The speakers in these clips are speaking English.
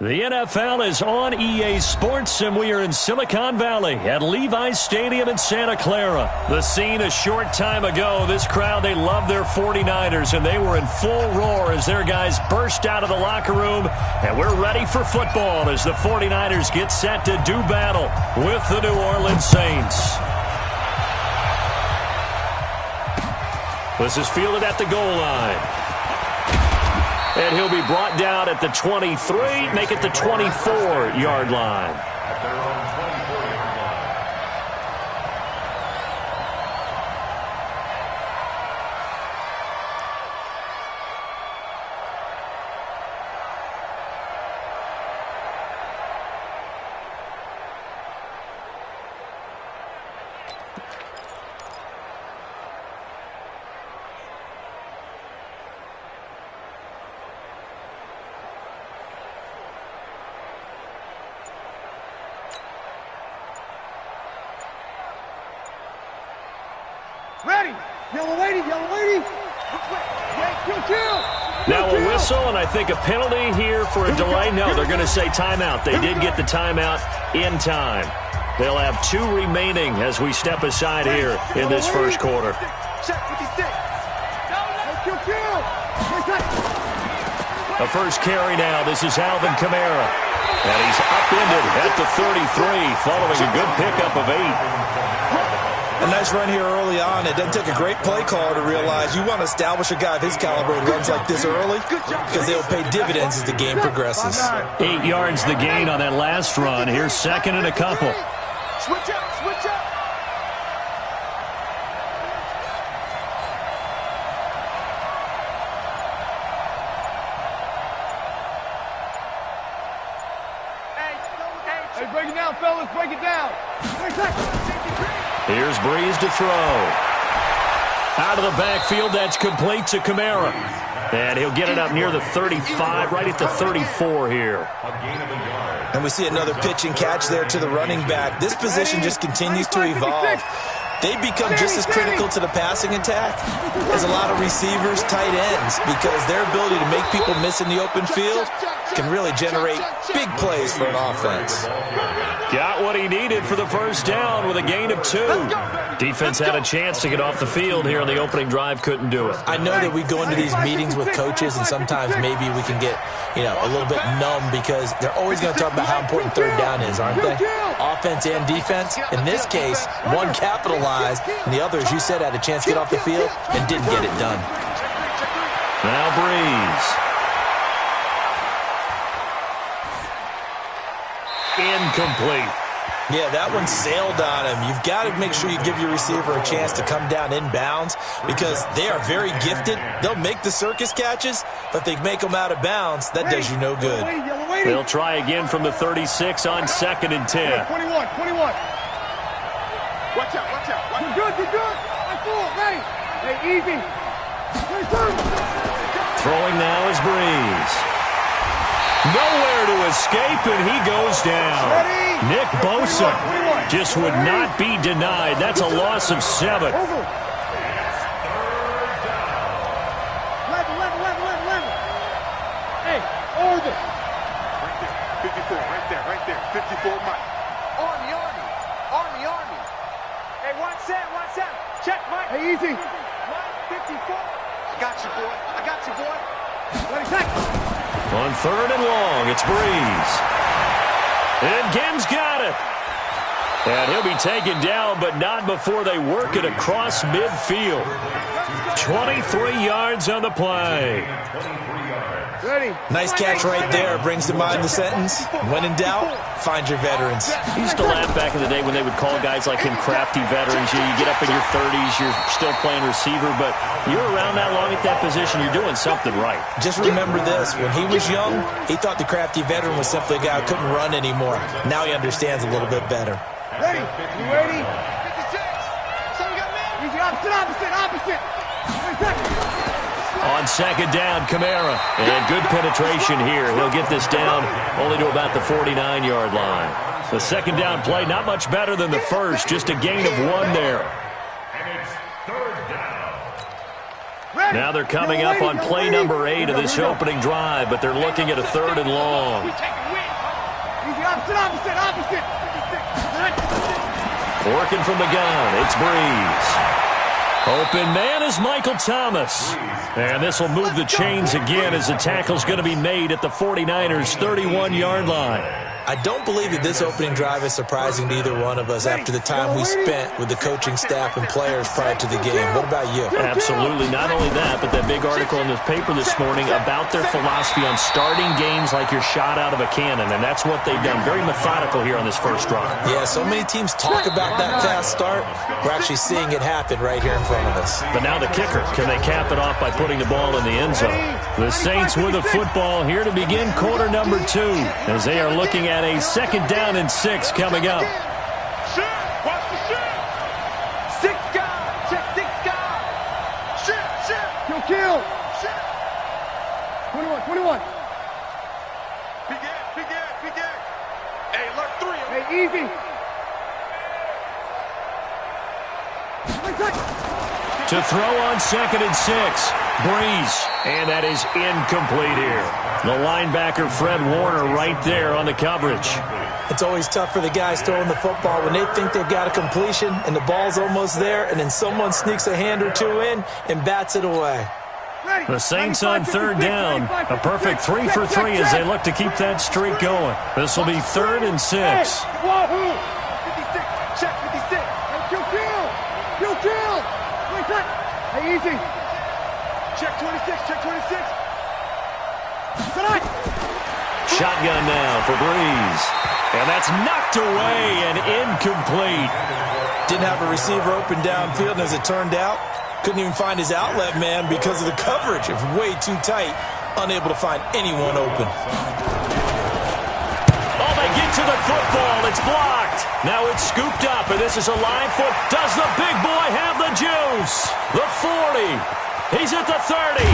The NFL is on EA Sports, and we are in Silicon Valley at Levi's Stadium in Santa Clara. The scene a short time ago. This crowd, they love their 49ers, and they were in full roar as their guys burst out of the locker room. And we're ready for football as the 49ers get set to do battle with the New Orleans Saints. This is fielded at the goal line. And he'll be brought down at the 23, make it the 24-yard line. Ready! Yellow lady! Yellow lady! Now a whistle, and I think a penalty here for a delay. No, they're going to say timeout. They did get the timeout in time. They'll have 2 remaining as we step aside here in this first quarter. A first carry now. This is Alvin Kamara. And he's upended at the 33 following a good pickup of 8. A nice run here early on. It doesn't take a great play caller to realize you want to establish a guy of his caliber who runs like this early because they'll pay dividends as the game progresses. 8 yards the gain on that last run. Here's second and a couple. Switch up, switch up. Hey, break it down, fellas. Break it down. Here's Breeze to throw. Out of the backfield, that's complete to Kamara. And he'll get it up near the 35, right at the 34 here. And we see another pitch and catch there to the running back. This position just continues to evolve. They become just as critical to the passing attack as a lot of receivers, tight ends, because their ability to make people miss in the open field can really generate big plays for an offense. Got what he needed for the first down with a gain of 2. Defense had a chance to get off the field here on the opening drive, couldn't do it. I know that we go into these meetings with coaches, and sometimes maybe we can get, a little bit numb because they're always going to talk about how important third down is, aren't they? Offense and defense. In this case, one capitalized, and the other, as you said, had a chance to get off the field and didn't get it done. Now Breeze. Incomplete. Yeah, that one sailed on him. You've got to make sure you give your receiver a chance to come down inbounds because they are very gifted. They'll make the circus catches, but they make them out of bounds. That does you no good. They'll try again from the 36 on 2nd and 10. 21. Watch out. You're good. Ready. Hey, easy. Throwing now is Breeze. Nowhere to escape, and he goes down. Nick Bosa just would not be denied. That's a loss of 7. 11. Hey, over. Right there, 54, right there. 54, Mike. Army. Hey, one set. Check, Mike. Hey, easy. Mike, 54. I got you, boy. Ready, check. On 3rd and long, it's Breeze. And Gim's got it. And he'll be taken down, but not before they work it across midfield. 23 yards on the play. Ready. Nice catch right there. Brings to mind the sentence, when in doubt, find your veterans. He used to laugh back in the day when they would call guys like him crafty veterans. You get up in your 30s, you're still playing receiver, but you're around that long at that position, you're doing something right. Just remember this. When he was young, he thought the crafty veteran was simply a guy who couldn't run anymore. Now he understands a little bit better. Ready? You ready? 56. Easy, opposite. On 2nd down, Kamara. And good penetration here. He'll get this down only to about the 49-yard line. The 2nd down play, not much better than the first. Just a gain of 1 there. Now they're coming up on play number 8 of this opening drive, but they're looking at a 3rd and long. Opposite. Working from the gun, it's Breeze. Open man is Michael Thomas. And this will move the chains again as the tackle's going to be made at the 49ers' 31-yard line. I don't believe that this opening drive is surprising to either one of us after the time we spent with the coaching staff and players prior to the game. What about you? Absolutely. Not only that, but that big article in this paper this morning about their philosophy on starting games like you're shot out of a cannon, and that's what they've done. Very methodical here on this first drive. Yeah, so many teams talk about that fast start. We're actually seeing it happen right here in front of us. But now the kicker. Can they cap it off by putting the ball in the end zone? The Saints with the football here to begin quarter number 2 as they are looking at a 2nd down and 6 coming up. Watch the shit. 6 guys. Check 6 guys. Shit. Kill. Shit. 21. Begin. Hey, left 3. Hey, easy. To throw on 2nd and 6. Breeze. And that is incomplete here. The linebacker, Fred Warner, right there on the coverage. It's always tough for the guys throwing the football when they think they've got a completion and the ball's almost there, and then someone sneaks a hand or two in and bats it away. The Saints on 3rd down. A perfect 3 for 3 as they look to keep that streak going. This will be 3rd and 6. 56. Check 56. Kill. Hey, easy. Check 26. Shotgun now for Breeze. And that's knocked away and incomplete. Didn't have a receiver open downfield, and as it turned out, couldn't even find his outlet man because of the coverage. It was way too tight, unable to find anyone open. Oh, they get to the football. It's blocked. Now it's scooped up, and this is a live foot. Does the big boy have the juice? The 40. He's at the 30.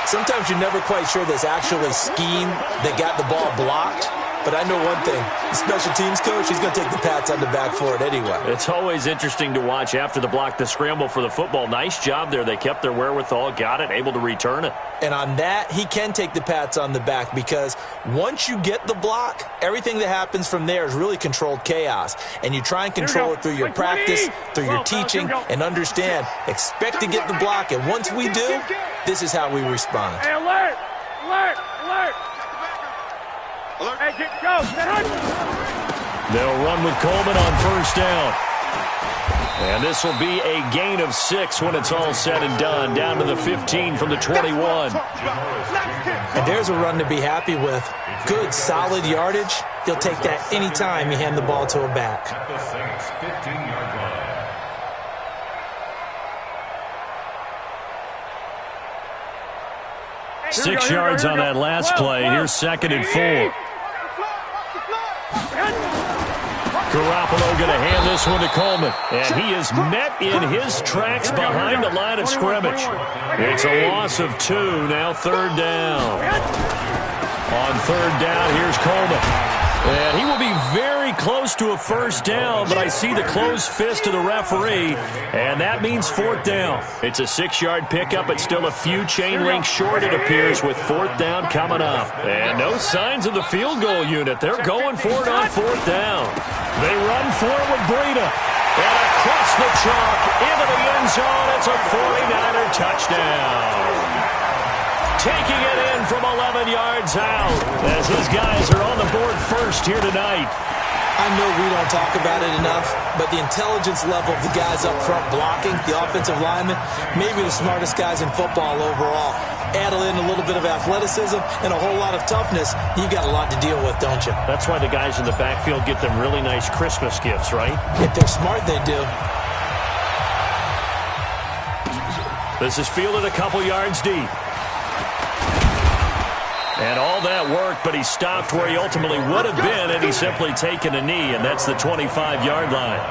Sometimes you're never quite sure there's actually scheme that got the ball blocked. But I know one thing. The special teams coach, he's going to take the pats on the back for it anyway. It's always interesting to watch after the block, the scramble for the football. Nice job there. They kept their wherewithal, got it, able to return it. And on that, he can take the pats on the back because once you get the block, everything that happens from there is really controlled chaos. And you try and control it through your practice, through your teaching, and understand, expect to get the block. And once we do, this is how we respond. Hey, alert! Hey, go! They'll run with Coleman on 1st down. And this will be a gain of 6 when it's all said and done. Down to the 15 from the 21. And there's a run to be happy with. Good, solid yardage. He'll take that anytime you hand the ball to a back. 6 yards on that last play. Here's 2nd and 4. Garoppolo going to hand this one to Coleman. And he is met in his tracks behind the line of scrimmage. It's a loss of 2. Now 3rd down. On 3rd down, here's Coleman. And he will be very close to a 1st down, but I see the closed fist of the referee, and that means 4th down. It's a 6-yard pickup, but still a few chain links short, it appears, with 4th down coming up. And no signs of the field goal unit. They're going for it on 4th down. They run for it with Breida. And across the chalk, into the end zone, it's a 49er touchdown. Taking it in from 11 yards out as his guys are on the board first here tonight. I know we don't talk about it enough, but the intelligence level of the guys up front blocking, the offensive linemen, maybe the smartest guys in football overall. Add in a little bit of athleticism and a whole lot of toughness, you've got a lot to deal with, don't you? That's why the guys in the backfield get them really nice Christmas gifts, right? If they're smart, they do. This is fielded a couple yards deep. And all that worked, but he stopped where he ultimately would have been had he simply taken a knee, and that's the 25-yard line.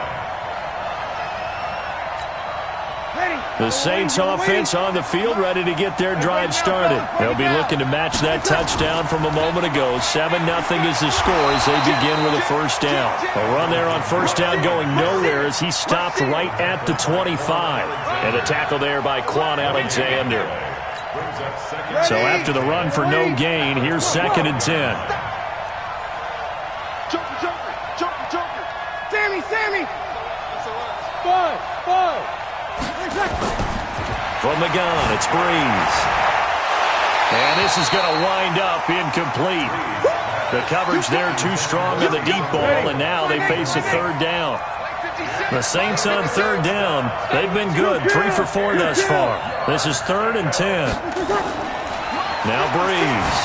The Saints offense on the field, ready to get their drive started. They'll be looking to match that touchdown from a moment ago. 7-0 is the score as they begin with a 1st down. A run there on 1st down going nowhere as he stopped right at the 25. And a tackle there by Quan Alexander. So after the run for no gain, here's 2nd and 10. Sammy. Five. From the gun, it's Breeze. And this is going to wind up incomplete. The coverage there too strong on the deep ball, and now they face a third down. The Saints on third down. They've been good, 3 for 4 thus far. This is 3rd and 10. Now Breeze.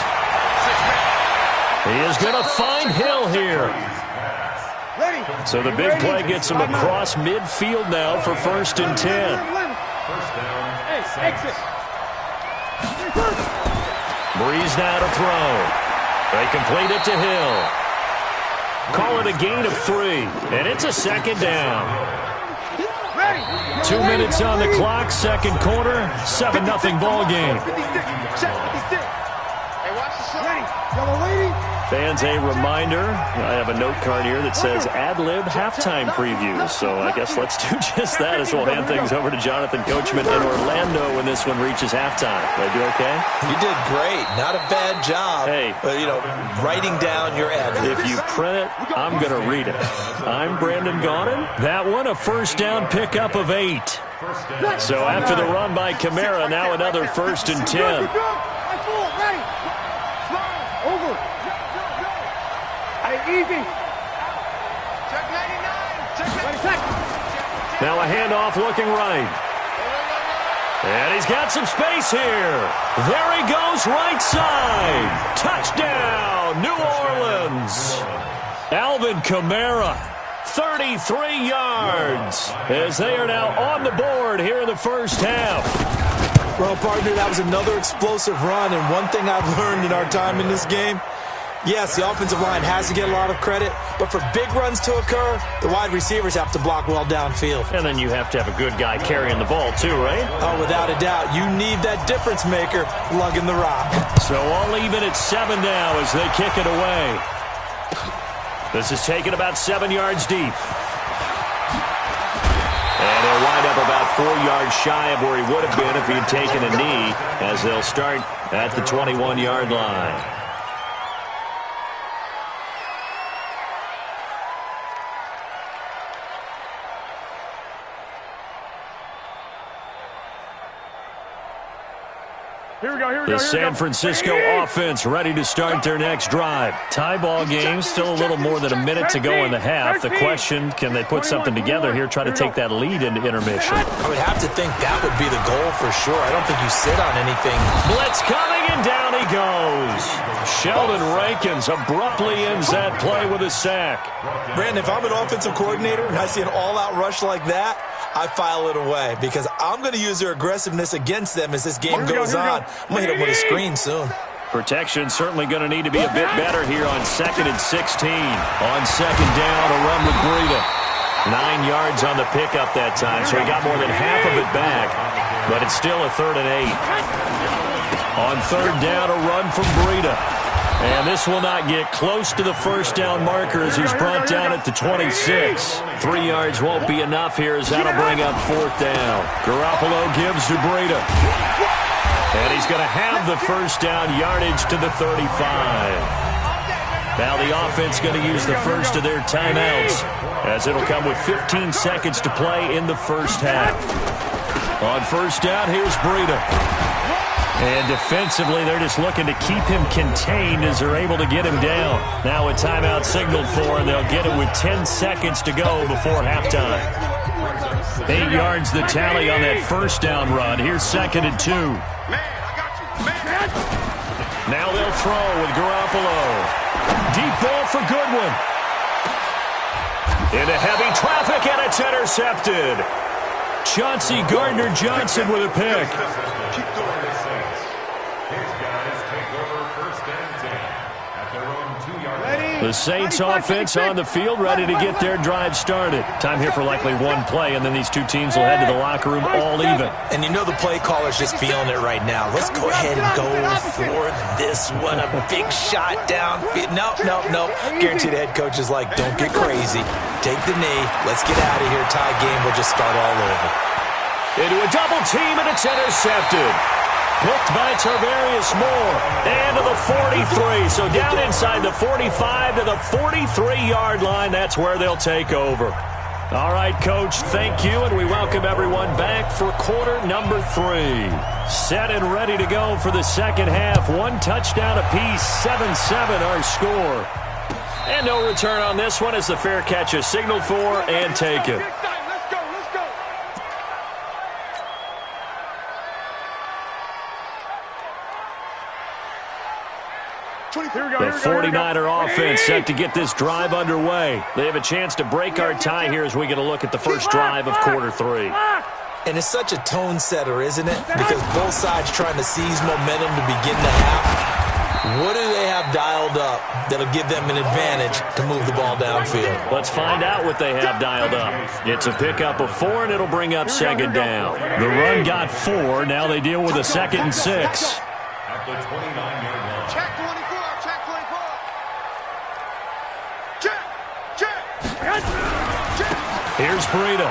He is going to find Hill here. So the big play gets him across midfield now for 1st and 10. Breeze now to throw. They complete it to Hill. Call it a gain of 3, and it's a 2nd down. 2 minutes on the clock, 2nd quarter, 7-0 ball game. Fans, a reminder, I have a note card here that says ad-lib halftime previews, so I guess let's do just that as we'll hand things over to Jonathan Coachman in Orlando when this one reaches halftime. Did I do okay? You did great. Not a bad job. Hey. Writing down your ad-libs. If you print it, I'm going to read it. I'm Brandon Gaudin. That one, a 1st down pickup of 8. So after the run by Kamara, now another 1st and 10. Easy. Now a handoff looking right. And he's got some space here. There he goes, right side. Touchdown, New Orleans. Alvin Kamara, 33 yards, as they are now on the board here in the first half. Well, partner, that was another explosive run, and one thing I've learned in our time in this game, yes, the offensive line has to get a lot of credit, but for big runs to occur, the wide receivers have to block well downfield. And then you have to have a good guy carrying the ball too, right? Oh, without a doubt. You need that difference maker lugging the rock. So all even at 7 now as they kick it away. This is taken about 7 yards deep. And they'll wind up about 4 yards shy of where he would have been if he had taken a knee, as they'll start at the 21-yard line. The San Francisco offense ready to start their next drive. Tie ball game, still a little more than a minute to go in the half. The question, can they put something together here, try to take that lead into intermission? I would have to think that would be the goal for sure. I don't think you sit on anything. Blitz coming, and down he goes. Sheldon Rankins abruptly ends that play with a sack. Brandon, if I'm an offensive coordinator and I see an all-out rush like that, I file it away because I'm going to use their aggressiveness against them as this game goes on. I'm going to hit them with a screen soon. Protection certainly going to need to be a bit better here on 2nd and 16. On 2nd down, a run with Breida. 9 yards on the pickup that time, so he got more than half of it back, but it's still a 3rd and 8. On 3rd down, a run from Breida. And this will not get close to the first down marker as he's brought down at the 26. 3 yards won't be enough here as that'll bring up 4th down. Garoppolo gives to Breida. And he's going to have the first down yardage to the 35. Now the offense going to use the first of their timeouts as it'll come with 15 seconds to play in the first half. On 1st down, here's Breida. And defensively, they're just looking to keep him contained as they're able to get him down. Now a timeout signaled for, and they'll get it with 10 seconds to go before halftime. 8 yards the tally on that first down run. Here's 2nd and 2. Now they'll throw with Garoppolo. Deep ball for Goodwin. Into heavy traffic, and it's intercepted. Chauncey Gardner-Johnson with a pick. The Saints offense on the field, ready to get their drive started. Time here for likely one play, and then these two teams will head to the locker room all even. And you know the play caller's just feeling it right now. Let's go ahead and go for this one. A big shot down. Nope. Guaranteed head coach is like, don't get crazy. Take the knee. Let's get out of here. Tie game will just start all over. Into a double team, and it's intercepted. Picked by Tarvarius Moore. And to the 43. So down inside the 45 to the 43-yard line. That's where they'll take over. All right, Coach, thank you, and we welcome everyone back for quarter number 3. Set and ready to go for the second half. 1 touchdown apiece, 7-7 our score. And no return on this one as the fair catch is signaled for and taken. The 49er offense set to get this drive underway. They have a chance to break our tie here as we get a look at the first drive of quarter 3. And it's such a tone setter, isn't it? Because both sides trying to seize momentum to begin the half. What do they have dialed up that'll give them an advantage to move the ball downfield? Let's find out what they have dialed up. It's a pickup of 4, and it'll bring up second down. The run got 4. Now they deal with a 2nd and 6. At the 29-yard line. Check 24. Check 24. Check. Here's Breida.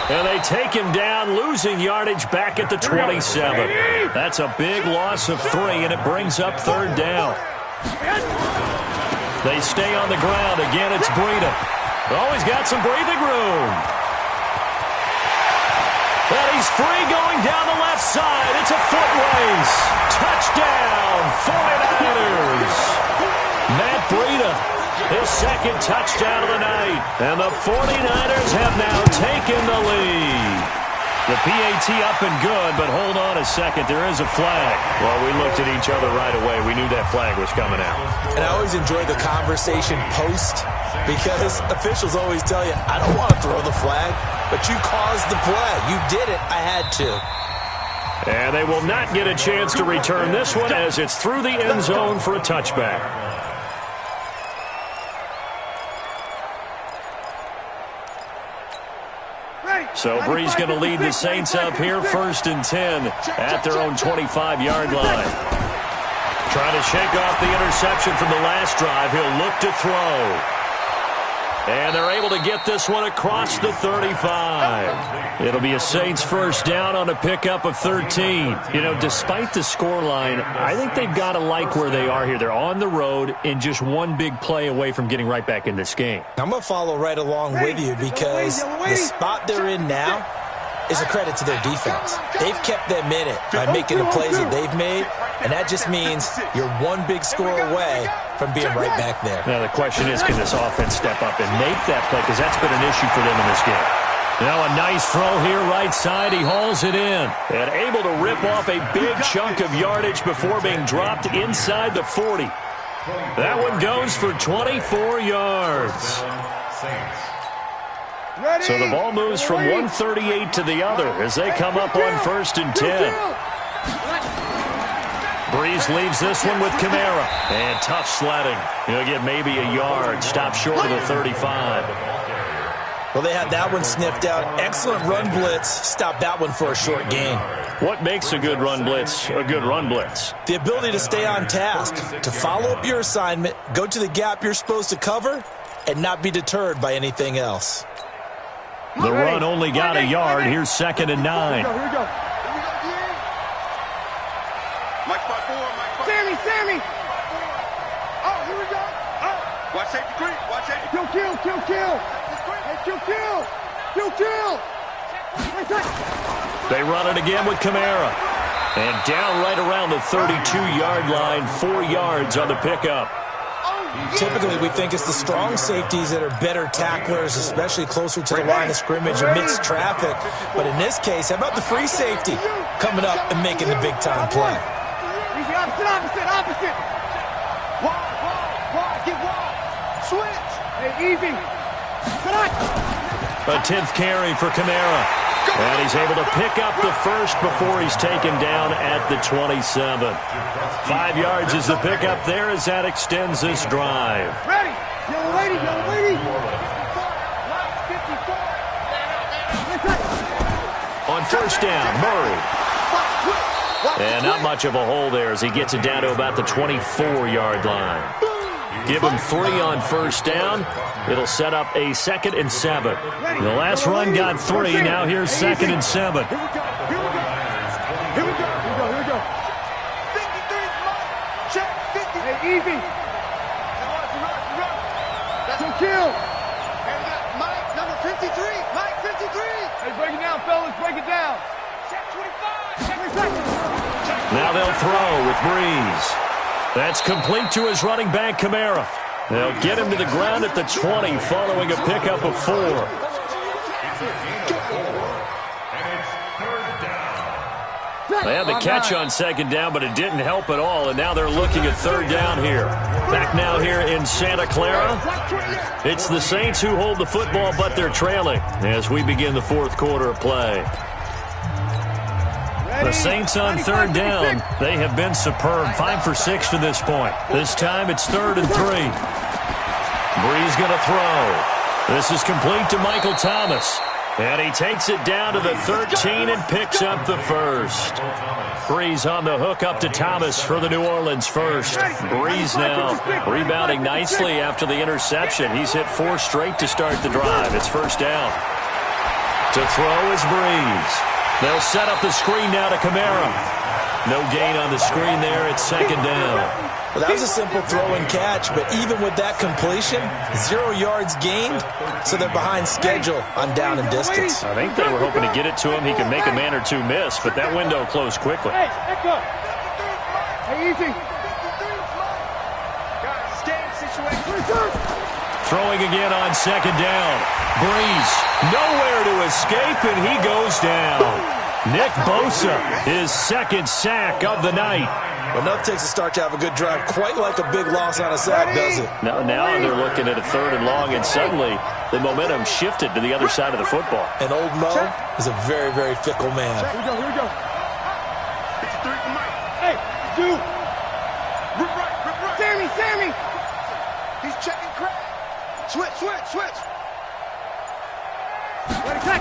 And they take him down, losing yardage back at the 27. That's a big loss of 3, and it brings up 3rd down. They stay on the ground. Again, it's Breida. Oh, he's got some breathing room. And he's free going down the left side. It's a foot race. Touchdown, 49ers. Matt Breida, his 2nd touchdown of the night. And the 49ers have now taken the lead. The PAT up and good, but hold on a second. There is a flag. Well, we looked at each other right away. We knew that flag was coming out. And I always enjoy the conversation post because officials always tell you, I don't want to throw the flag, but you caused the play. You did it. I had to. And they will not get a chance to return this one as it's through the end zone for a touchback. So Bree's going to lead the Saints up here, 1st and 10 at their own 25-yard line. Trying to shake off the interception from the last drive. He'll look to throw. And they're able to get this one across the 35. It'll be a Saints first down on a pickup of 13. You know, despite the scoreline, I think they've got to like where they are here. They're on the road and just one big play away from getting right back in this game. I'm going to follow right along with you because the spot they're in now is a credit to their defense. They've kept them in it by making the plays that they've made, and that just means you're one big score away from being right back there. Now the question is, can this offense step up and make that play? Because that's been an issue for them in this game. Now a nice throw here right side. He hauls it in. And able to rip off a big chunk of yardage before being dropped inside the 40. That one goes for 24 yards. So the ball moves from 138 to the other as they come up on 1st and 10. Breeze leaves this one with Kamara. And tough sledding. He'll get maybe a yard. Stop short of the 35. Well, they had that one sniffed out. Excellent run blitz. Stop that one for a short gain. What makes a good run blitz a good run blitz? The ability to stay on task, to follow up your assignment, go to the gap you're supposed to cover, and not be deterred by anything else. The run only got a yard. Here's 2nd and 9. Here we go. Sammy! Oh, here we go. Oh. Watch safety creep. Watch safety. Kill. Hey, kill. They run it again with Kamara. And down right around the 32-yard line, 4 yards on the pickup. Typically, we think it's the strong safeties that are better tacklers, especially closer to the line of scrimmage amidst traffic. But in this case, how about the free safety coming up and making the big-time play? Easy, opposite. Wide, get wide. Switch. Hey, easy. A 10th carry for Kamara. And he's able to pick up the first before he's taken down at the 27. 5 yards is the pickup there as that extends this drive. Ready. Yellow lady. On first down, Murray. And not much of a hole there as he gets it down to about the 24-yard line. Give him 3 on first down. It'll set up a 2nd and 7. The last run got 3. Now here's 2nd and 7. Here we go. chill. Hey, we got Mike, number 53. Mike, 53. Hey, break it down, fellas. Break it down. Check 25. Now they'll throw with Breeze. That's complete to his running back, Kamara. They'll get him to the ground at the 20 following a pickup of 4. They had the catch on second down, but it didn't help at all, and now they're looking at third down here. Back now here in Santa Clara. It's the Saints who hold the football, but they're trailing as we begin the fourth quarter of play. The Saints on third down. They have been superb. 5 for 6 to this point. This time it's 3rd and 3. Breeze going to throw. This is complete to Michael Thomas. And he takes it down to the 13 and picks up the first. Breeze on the hook up to Thomas for the New Orleans first. Breeze now rebounding nicely after the interception. He's hit 4 straight to start the drive. It's first down. To throw is Breeze. They'll set up the screen now to Kamara. No gain on the screen there. It's second down. Well, that was a simple throw and catch, but even with that completion, 0 yards gained, so they're behind schedule on down and distance. I think they were hoping to get it to him. He could make a man or two miss, but that window closed quickly. Hey, echo. Hey, easy. Throwing again on second down. Breeze nowhere to escape, and he goes down. Nick Bosa, his second sack of the night. Well, enough takes a start to have a good drive, quite like a big loss on a sack, does it? Now they're looking at a 3rd and long, and suddenly the momentum shifted to the other side of the football. And old Mo is a very, very fickle man. Here we go, here we go. 53 for Mike. Hey, dude. Rip right. Sammy. He's checking Craig. Switch. Ready, check.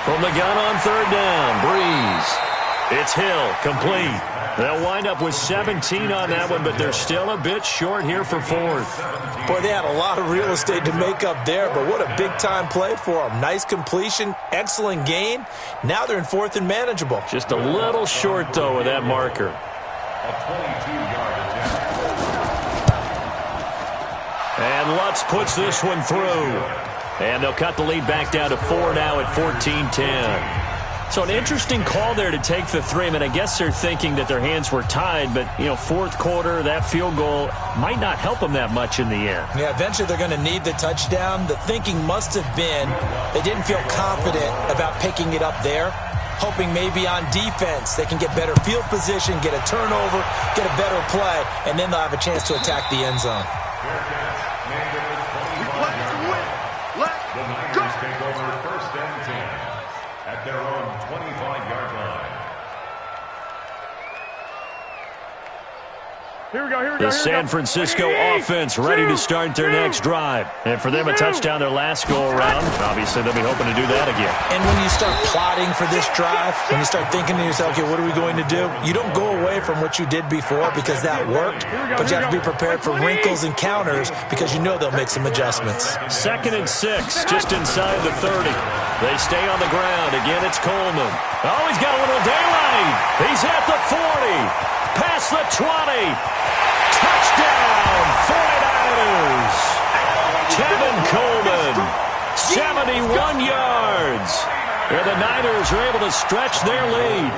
From the gun on third down, Breeze. It's Hill, complete. They'll wind up with 17 on that one, but they're still a bit short here for 4th. Boy, they had a lot of real estate to make up there, but what a big-time play for them. Nice completion, excellent gain. Now they're in 4th and manageable. Just a little short, though, with that marker. And Lutz puts this one through. And they'll cut the lead back down to 4 now at 14-10. So an interesting call there to take the 3. I mean, I guess they're thinking that their hands were tied, but, fourth quarter, that field goal might not help them that much in the end. Yeah, eventually they're going to need the touchdown. The thinking must have been they didn't feel confident about picking it up there, hoping maybe on defense they can get better field position, get a turnover, get a better play, and then they'll have a chance to attack the end zone. The Niners take over 1st and 10 at their own 25-yard line. Here we go. The San Francisco offense ready to start their next drive. And for them, a touchdown their last go-around. Obviously, they'll be hoping to do that again. And when you start plotting for this drive, when you start thinking to yourself, okay, what are we going to do? You don't go away from what you did before because that worked, but you have to be prepared for wrinkles and counters because you know they'll make some adjustments. 2nd and 6, just inside the 30. They stay on the ground. Again, it's Coleman. Oh, he's got a little daylight. He's at the 40. Past the 20. Touchdown, 49ers. Tevin Coleman, 71 yards. And the Niners are able to stretch their lead.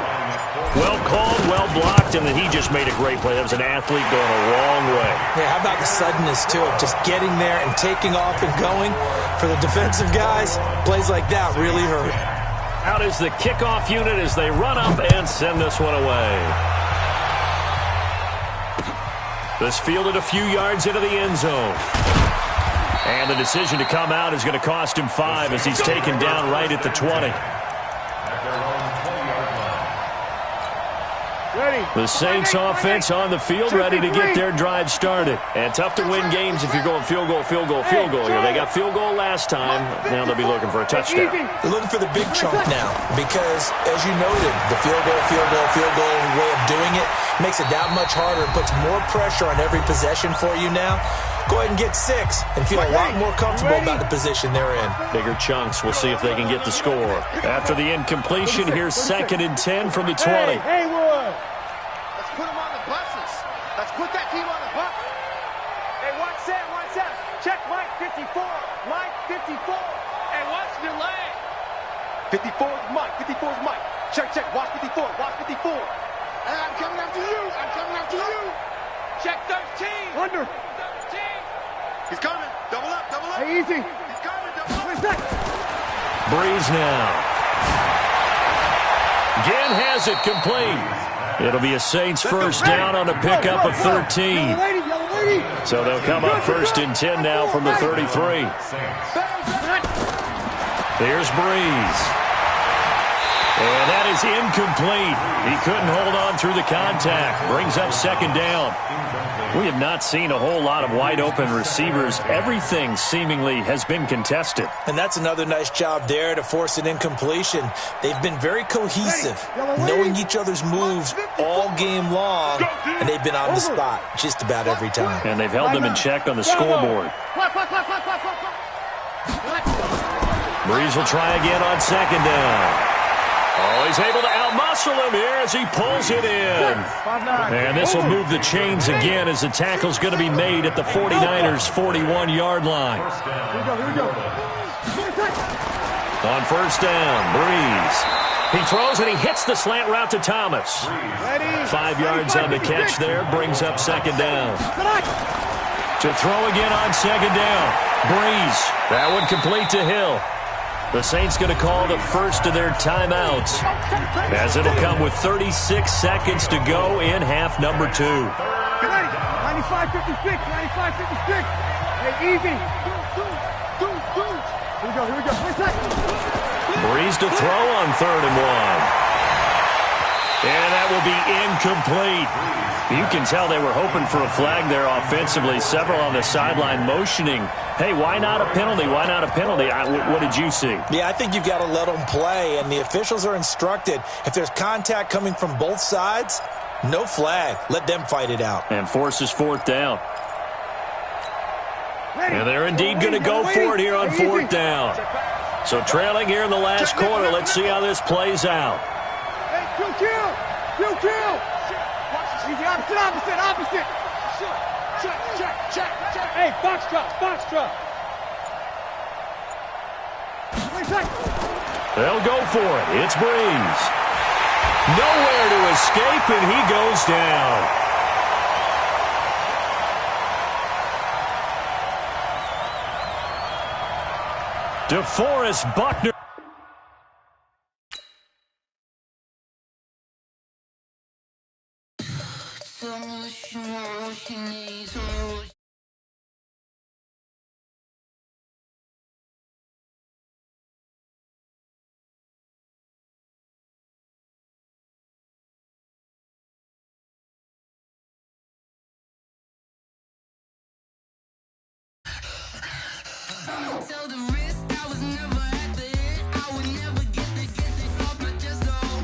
Well called, well blocked, and then he just made a great play. That was an athlete going a long way. Yeah, how about the suddenness, too, of just getting there and taking off and going? For the defensive guys, plays like that really hurt. Out is the kickoff unit as they run up and send this one away. This fielded a few yards into the end zone. And the decision to come out is going to cost him 5 as he's taken down right at the 20. The Saints offense on the field ready to get their drive started. And tough to win games if you're going field goal here. They got field goal last time. Now they'll be looking for a touchdown. They're looking for the big chunk now because, as you noted, the field goal way of doing it makes it that much harder. It puts more pressure on every possession for you now. Go ahead and get 6 and feel a lot more comfortable about the position they're in. Bigger chunks. We'll see if they can get the score. After the incompletion, here's 2nd and 10 from the 20. Hey, Wood. Let's put them on the buses. Let's put that team on the bus. Hey, 1 set. Check, Mike. 54. Mike, 54. Hey, watch the leg. 54 is Mike. 54 is Mike. Check, check. Watch 54. Watch 54. Hey, I'm coming after you. I'm coming after you. Check 13. Under. 13. He's coming. Double up, double up. Hey, easy. He's coming. Double up. Where's that? Breeze now. Again has it complete. It'll be a Saints first down on a pickup of 13. So they'll come up first and 10 now from the 33. Here's Breeze. And that is incomplete. He couldn't hold on through the contact. Brings up second down. We have not seen a whole lot of wide-open receivers. Everything seemingly has been contested. And that's another nice job there to force an incompletion. They've been very cohesive, knowing each other's moves all game long, and they've been on the spot just about every time. And they've held them in check on the scoreboard. Breeze will try again on second down. Oh, he's able to outmuscle him here as he pulls it in. And this will move the chains again as the tackle's going to be made at the 49ers' 41-yard line. On first down, Breeze. He throws and he hits the slant route to Thomas. 5 yards on the catch there, brings up second down. To throw again on second down. Breeze. That one complete to Hill. The Saints going to call the first of their timeouts, as it'll come with 36 seconds to go in half number 2. 95-56, 95-56. Hey, easy. Here we go, here we go. Breeze to throw on 3rd and 1. And that will be incomplete. You can tell they were hoping for a flag there offensively. Several on the sideline motioning, hey, why not a penalty? Why not a penalty? What did you see? Yeah, I think you've got to let them play, and the officials are instructed, if there's contact coming from both sides, no flag. Let them fight it out. And forces 4th down. And they're indeed going to go for it here on 4th down. So trailing here in the last quarter, let's see how this plays out. Hey, kill. Easy, opposite. Check. Hey, box drop. They'll go for it. It's Breeze. Nowhere to escape, and he goes down. DeForest Buckner. Tell the risk I was never at the end. I would never get the gist off my chest, though.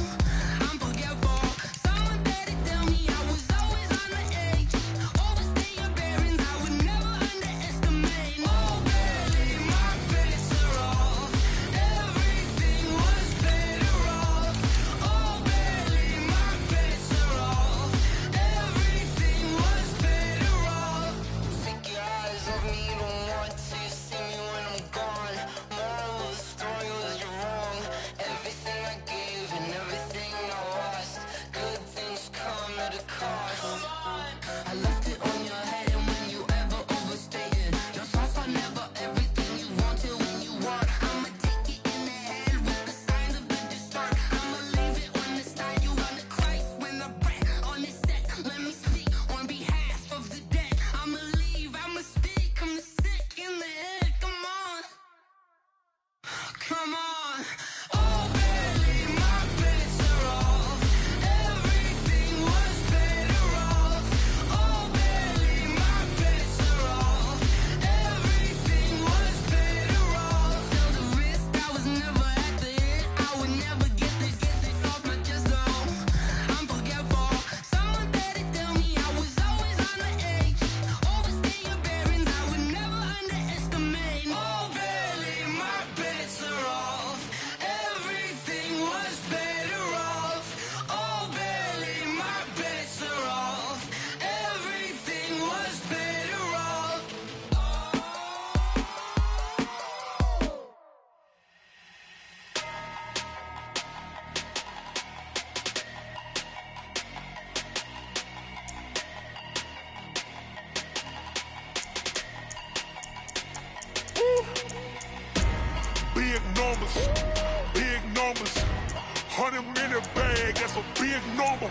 I'm forgetful. Someone better tell me I was always on the edge. Overstay your bearings, I would never underestimate. Oh, barely, my bets are off. Everything was better off. Oh, barely, my bets are off. Everything was better off. Take your eyes off me, don't want to see me when I'm gone. numbers, big numbers. 100-minute bag, that's a big number.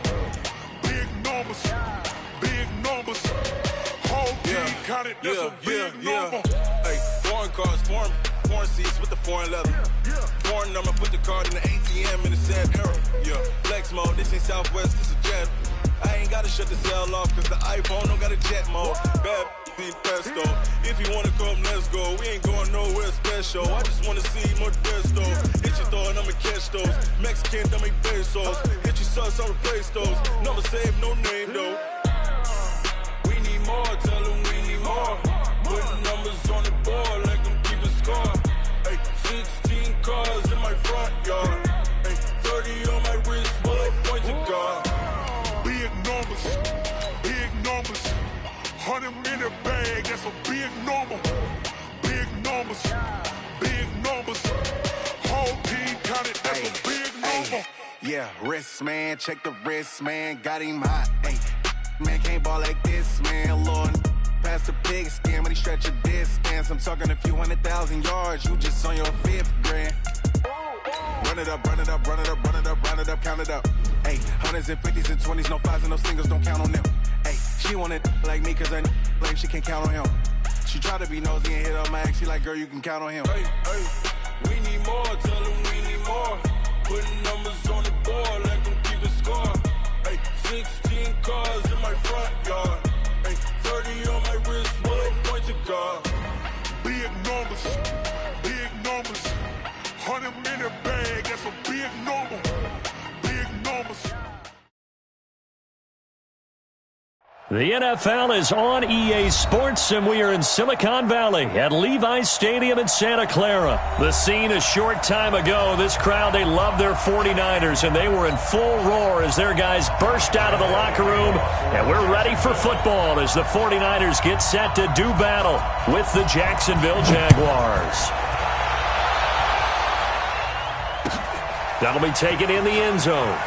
Big numbers, big numbers. Whole team counted, that's a big number. Hey, foreign cars, foreign seats with the foreign leather. Foreign number, put the card in the ATM in the sad era. Yeah, flex mode, this ain't Southwest, this is jet. I ain't gotta shut the cell off, cause the iPhone don't got a jet mode. Bad be pesto. If you wanna come, let's go. We ain't going nowhere special. I just wanna see more desto. Hit your throw and I'ma catch those. Mexican, don't make pesos. Hit your sauce, I'll replace those. Number save, no name though. We need more, tell them we need more. Putting numbers on the board, like them keep a score. Hey, 16 cars in my front yard. Hey, 30 on my wrist, bullet point to God. Big numbers, big numbers. 100-minute bag, that's a big number. Big numbers, big numbers. Whole team counted, that's a big number. Yeah, wrist man, check the wrist man, got him hot. Hey, man can't ball like this, man. Lord, past the pig skin when he stretch a distance. I'm talking a few 100,000 yards, you just on your 5th grand. Run it up, run it up, run it up, run it up, run it up, count it up. Hey, 100s and 50s and 20s, no 5s and no singles, don't count on them. Hey, she want it like me cause I blame she can't count on him. She try to be nosy and hit up my ex, she like, girl, you can count on him. Hey, we need more, tell them we need more. Putting numbers on the board, like them keep a score. Hey, 16 cars in my front yard. Hey, 30 on my wrist, bullet point to God. Big numbers, big numbers. 100-minute bag, that's a big number. Big numbers. The NFL is on EA Sports, and we are in Silicon Valley at Levi's Stadium in Santa Clara. The scene a short time ago, this crowd, they love their 49ers, and they were in full roar as their guys burst out of the locker room. And we're ready for football as the 49ers get set to do battle with the Jacksonville Jaguars. That'll be taken in the end zone.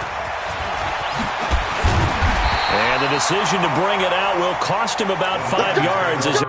And the decision to bring it out will cost him about 5 yards. As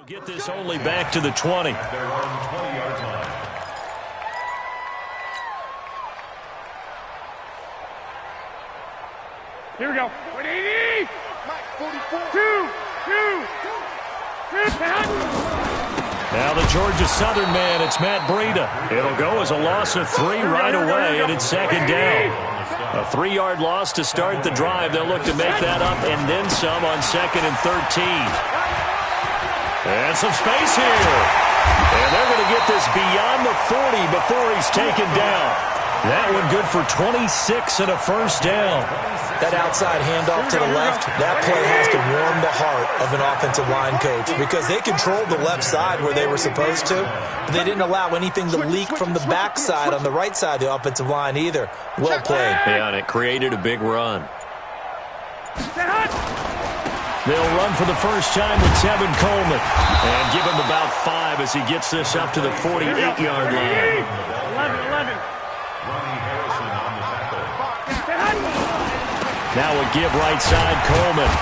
get this only back to the 20. Their own 20-yard line. Here we go. 180. Mike, 44. 2. Now the Georgia Southern man, it's Matt Breida. It'll go as a loss of 3 right away, and it's second down. A 3-yard loss to start the drive. They'll look to make that up and then some on 2nd and 13. And some space here. And they're going to get this beyond the 40 before he's taken down. That one good for 26 and a first down. That outside handoff to the left, that play has to warm the heart of an offensive line coach because they controlled the left side where they were supposed to, but they didn't allow anything to leak from the backside on the right side of the offensive line either. Well played. Yeah, and it created a big run. They'll run for the first time with Tevin Coleman and give him about 5 as he gets this up to the 48-yard line. 11. Ronnie Harrison on the tackle. Now a give right side Coleman.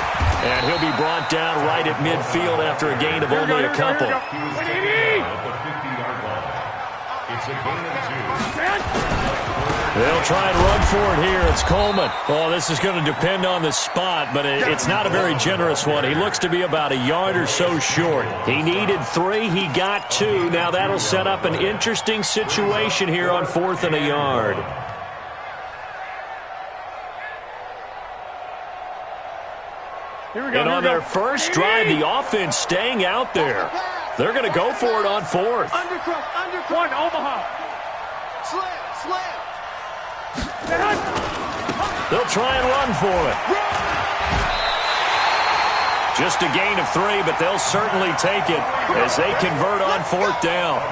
And he'll be brought down right at midfield after a gain of only a couple. He was taken down at the 50-yard line. It's a gain of 2. They'll try and run for it here. It's Coleman. Oh, this is going to depend on the spot, but it's not a very generous one. He looks to be about a yard or so short. He needed 3. He got 2. Now that'll set up an interesting situation here on 4th and a yard. And on their first drive, the offense staying out there. They're going to go for it on 4th. One, Omaha. Slam. They'll try and run for it. Just a gain of 3, but they'll certainly take it as they convert on 4th down.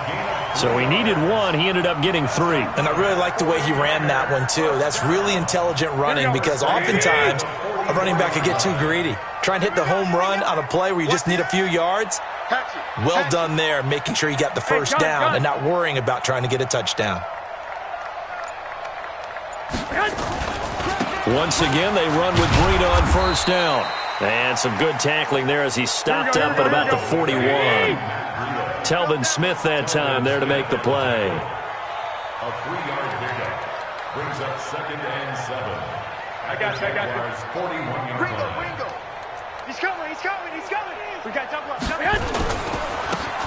So he needed 1. He ended up getting 3. And I really like the way he ran that one, too. That's really intelligent running because oftentimes a running back could get too greedy. Try and hit the home run on a play where you just need a few yards. Well done there, making sure you got the first down and not worrying about trying to get a touchdown. Once again, they run with Breida on 1st down. And some good tackling there as he stopped up at about the 41. Telvin Smith that time there to make the play. A 3-yard pickup brings up 2nd and 7. I got you. 41-yard Ringo. He's coming. We got double up.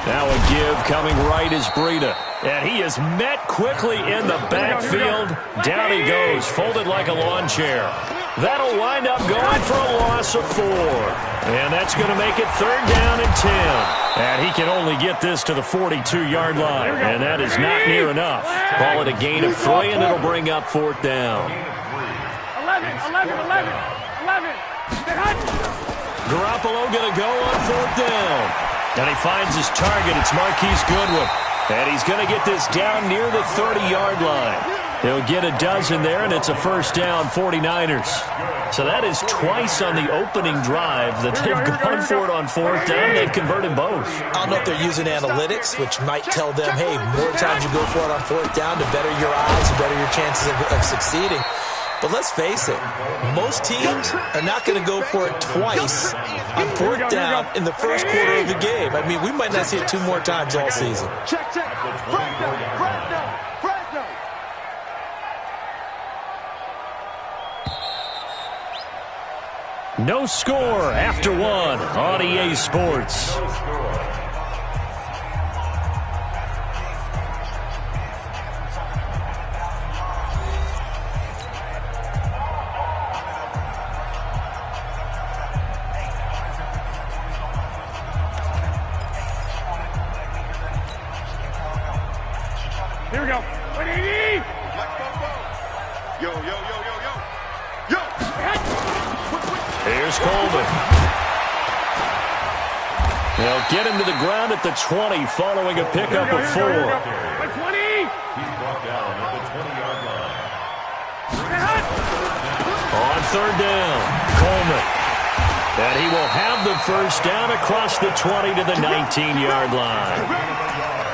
Now a give coming right is Breida. And he is met quickly in the backfield. Down he goes, folded like a lawn chair. That'll wind up going for a loss of 4. And that's going to make it 3rd down and 10. And he can only get this to the 42-yard line. And that is not near enough. Call it a gain of 3, and it'll bring up 4th down. 11. Garoppolo going to go on 4th down. And he finds his target. It's Marquise Goodwin. And he's going to get this down near the 30-yard line. He'll get a dozen there, and it's a 1st down, 49ers. So that is twice on the opening drive that they've gone for it on 4th down. They've converted both. I don't know if they're using analytics, which might tell them, hey, more times you go for it on 4th down, the better your odds, the better your chances of succeeding. But let's face it, most teams are not going to go for it twice on 4th down in the first quarter of the game. I mean, we might not see it 2 more times all season. Check. Fresno. No score after 1 on EA Sports. Here we go. 180. Yo. Here's Coleman. They'll get him to the ground at the 20 following a pickup of 4. 20. He's brought down at the 20-yard line. On 3rd down, Coleman. And he will have the 1st down across the 20 to the 19-yard line.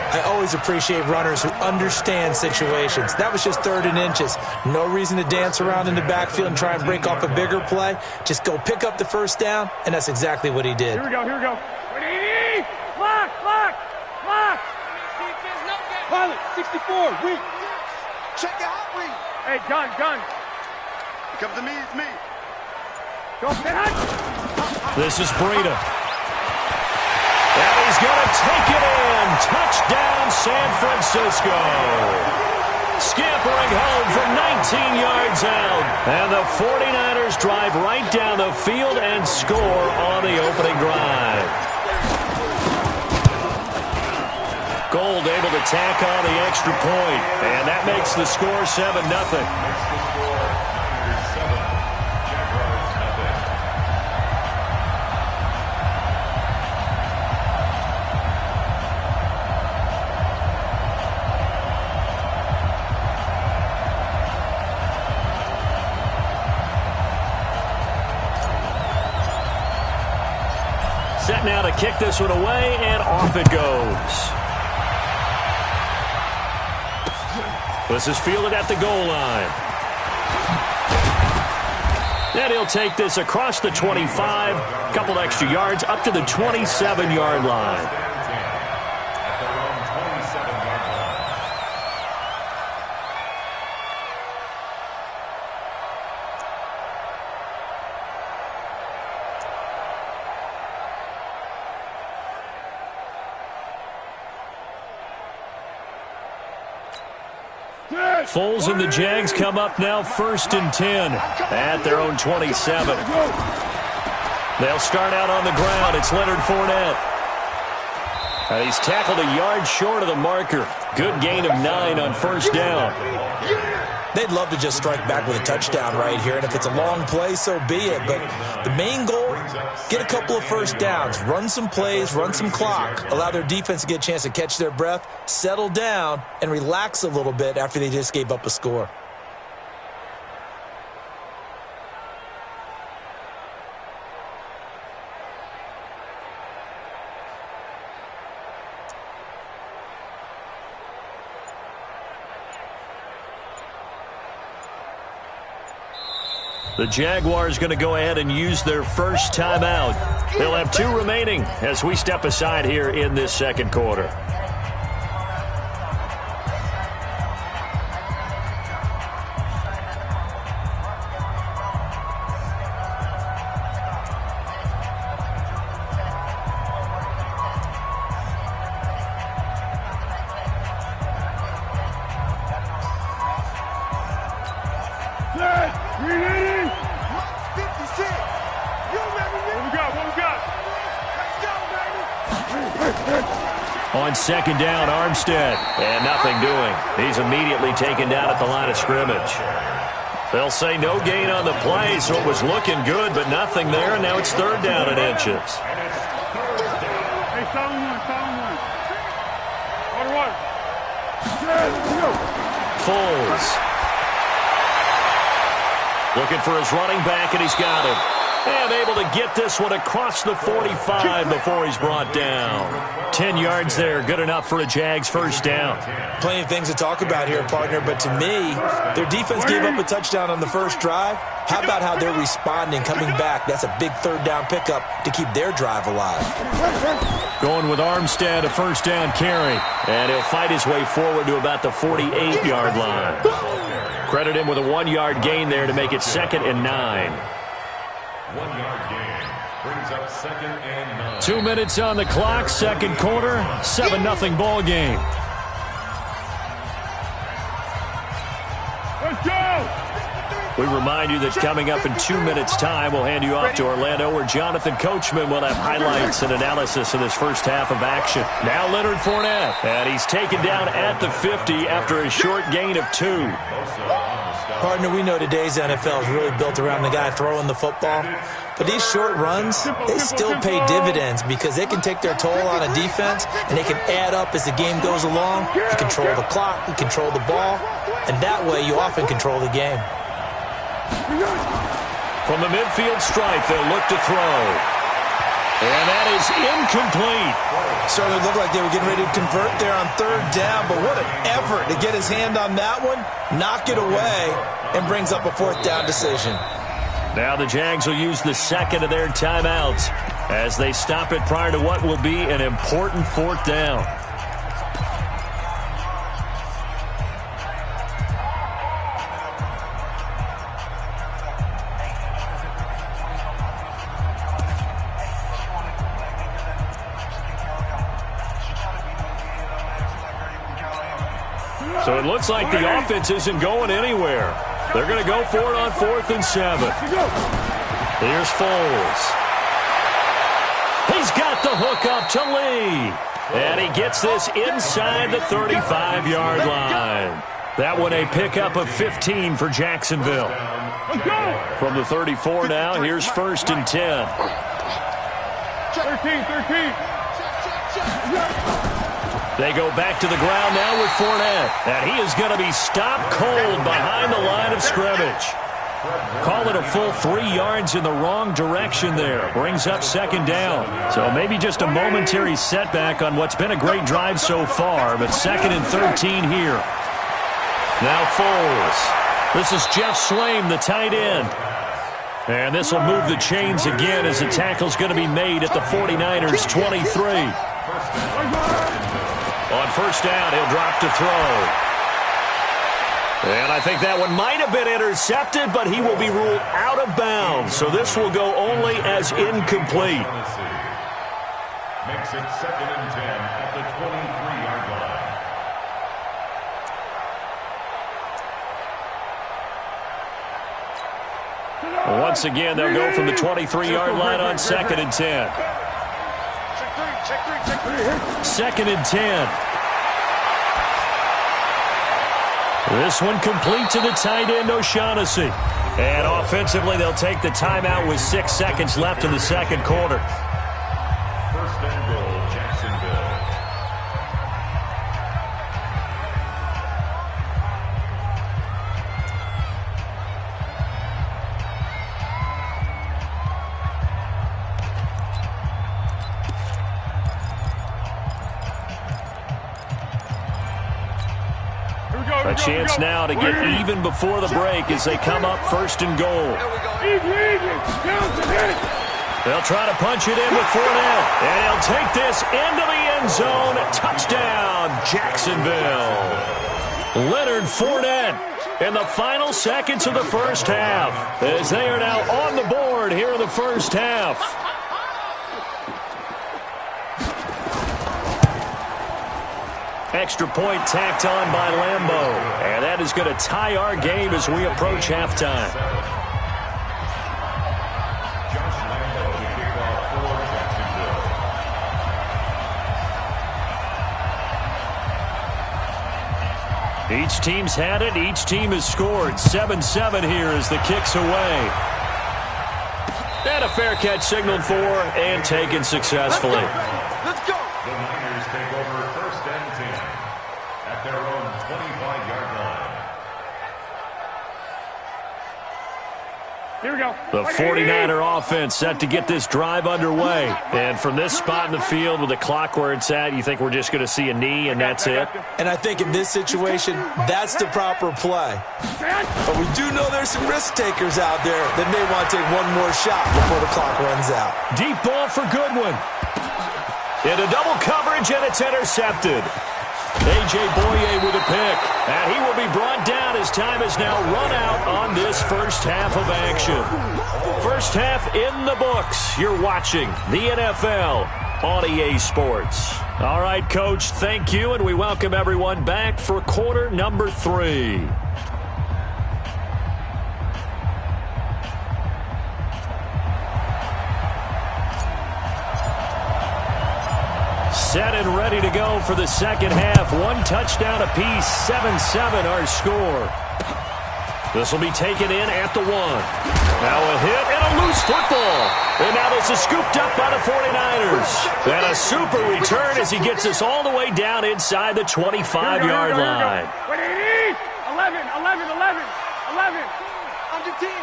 I always appreciate runners who understand situations. That was just 3rd and inches. No reason to dance around in the backfield and try and break off a bigger play. Just go pick up the 1st down, and that's exactly what he did. Here we go. 180. Lock. Pilot, 64, weak. Check it out, weak. Hey, gun. Here comes to me, it's me. Go, This is Breida. And he's going to take it in. Touchdown, San Francisco. Scampering home from 19 yards out. And the 49ers drive right down the field and score on the opening drive. Gold able to tack on the extra point. And that makes the score 7-0. Set now to kick this one away, and off it goes. This is fielded at the goal line. And he'll take this across the 25, a couple extra yards, up to the 27-yard line. Foles and the Jags come up now 1st and 10 at their own 27. They'll start out on the ground. It's Leonard Fournette. And he's tackled a yard short of the marker. Good gain of 9 on first down. They'd love to just strike back with a touchdown right here, and if it's a long play, so be it. But the main goal, get a couple of first downs, run some plays, run some clock, allow their defense to get a chance to catch their breath, settle down, and relax a little bit after they just gave up a score. The Jaguars going to go ahead and use their first timeout. They'll have 2 remaining as we step aside here in this second quarter. On second down, Armstead, and nothing doing. He's immediately taken down at the line of scrimmage. They'll say no gain on the play, so it was looking good, but nothing there, and now it's third down and inches. Foles. Looking for his running back, and he's got him. And able to get this one across the 45 before he's brought down. 10 yards there, good enough for a Jags first down. Plenty of things to talk about here, partner, but to me, their defense gave up a touchdown on the first drive. How about how they're responding, coming back? That's a big third down pickup to keep their drive alive. Going with Armstead, a first down carry. And he'll fight his way forward to about the 48-yard line. Credit him with a 1-yard gain there to make it 2nd and 9. 1-yard gain brings up 2nd and 9. 2 minutes on the clock, second quarter, 7-0 ball game. Let's go! We remind you that coming up in 2 minutes' time, we'll hand you off to Orlando, where Jonathan Coachman will have highlights and analysis of this first half of action. Now Leonard Fournette, and he's taken down at the 50 after a short gain of 2. Partner, we know today's NFL is really built around the guy throwing the football. But these short runs, they still pay dividends because they can take their toll on a defense, and they can add up as the game goes along. You control the clock, you control the ball, and that way you often control the game. From the midfield stripe, they'll look to throw. And that is incomplete. Certainly looked like they were getting ready to convert there on third down, but what an effort to get his hand on that one, knock it away, and brings up a fourth down decision. Now the Jags will use the second of their timeouts as they stop it prior to what will be an important fourth down. So it looks like the offense isn't going anywhere. They're going to go for it on 4th and 7. Here's Foles. He's got the hook up to Lee. And he gets this inside the 35-yard line. That one a pickup of 15 for Jacksonville. From the 34 now, here's 1st and 10. 13. They go back to the ground now with Fournette. And he is going to be stopped cold behind the line of scrimmage. Call it a full 3 yards in the wrong direction there. Brings up 2nd down. So maybe just a momentary setback on what's been a great drive so far. But 2nd and 13 here. Now Foles. This is Jeff Slame, the tight end. And this will move the chains again as the tackle's going to be made at the 49ers' 23. On first down, he'll drop to throw. And I think that one might have been intercepted, but he will be ruled out of bounds. So this will go only as incomplete. Makes it 2nd and 10 at the 23-yard line. Once again, they'll go from the 23-yard line on 2nd and 10. 2nd and 10. This one complete to the tight end, O'Shaughnessy. And offensively, they'll take the timeout with 6 seconds left in the second quarter. 1st and goal, Jacksonville. A chance now to get even before the break as they come up 1st and goal. They'll try to punch it in with Fournette, and he'll take this into the end zone. Touchdown, Jacksonville. Leonard Fournette in the final seconds of the first half as they are now on the board here in the first half. Extra point tacked on by Lambeau. And that is going to tie our game as we approach halftime. Josh Lambeau to kick off for Jacksonville. Each team's had it. Each team has scored. 7-7 here as the kick's away. And a fair catch signaled for and taken successfully. Let's go. The Niners take over 1st and 10 at their own 25-yard line. Here we go. The 49er offense set to get this drive underway. And from this spot in the field with the clock where it's at, you think we're just going to see a knee and that's it? And I think in this situation, that's the proper play. But we do know there's some risk takers out there that may want to take one more shot before the clock runs out. Deep ball for Goodwin. Into double coverage, and it's intercepted. A.J. Boye with a pick. And he will be brought down as time is now run out on this first half of action. First half in the books. You're watching the NFL on EA Sports. All right, Coach, thank you, and we welcome everyone back for quarter number 3. Set and ready to go for the second half. 1 touchdown apiece, 7-7 our score. This will be taken in at the 1. Now a hit and a loose football. And now this is scooped up by the 49ers. And a super return as he gets us all the way down inside the 25-yard line. 11. Under 10.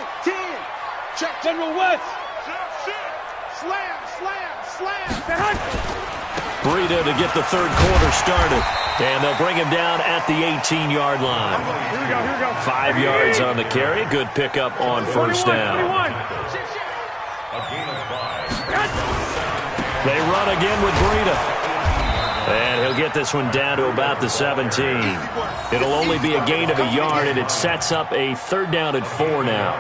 Check General West. Slam. Breida to get the third quarter started. And they'll bring him down at the 18-yard line. Here we go. 5 yards on the carry. Good pickup on first down. 21. A gain of 5. They run again with Breida. And he'll get this one down to about the 17. It'll only be a gain of a yard, and it sets up a 3rd down and 4 now.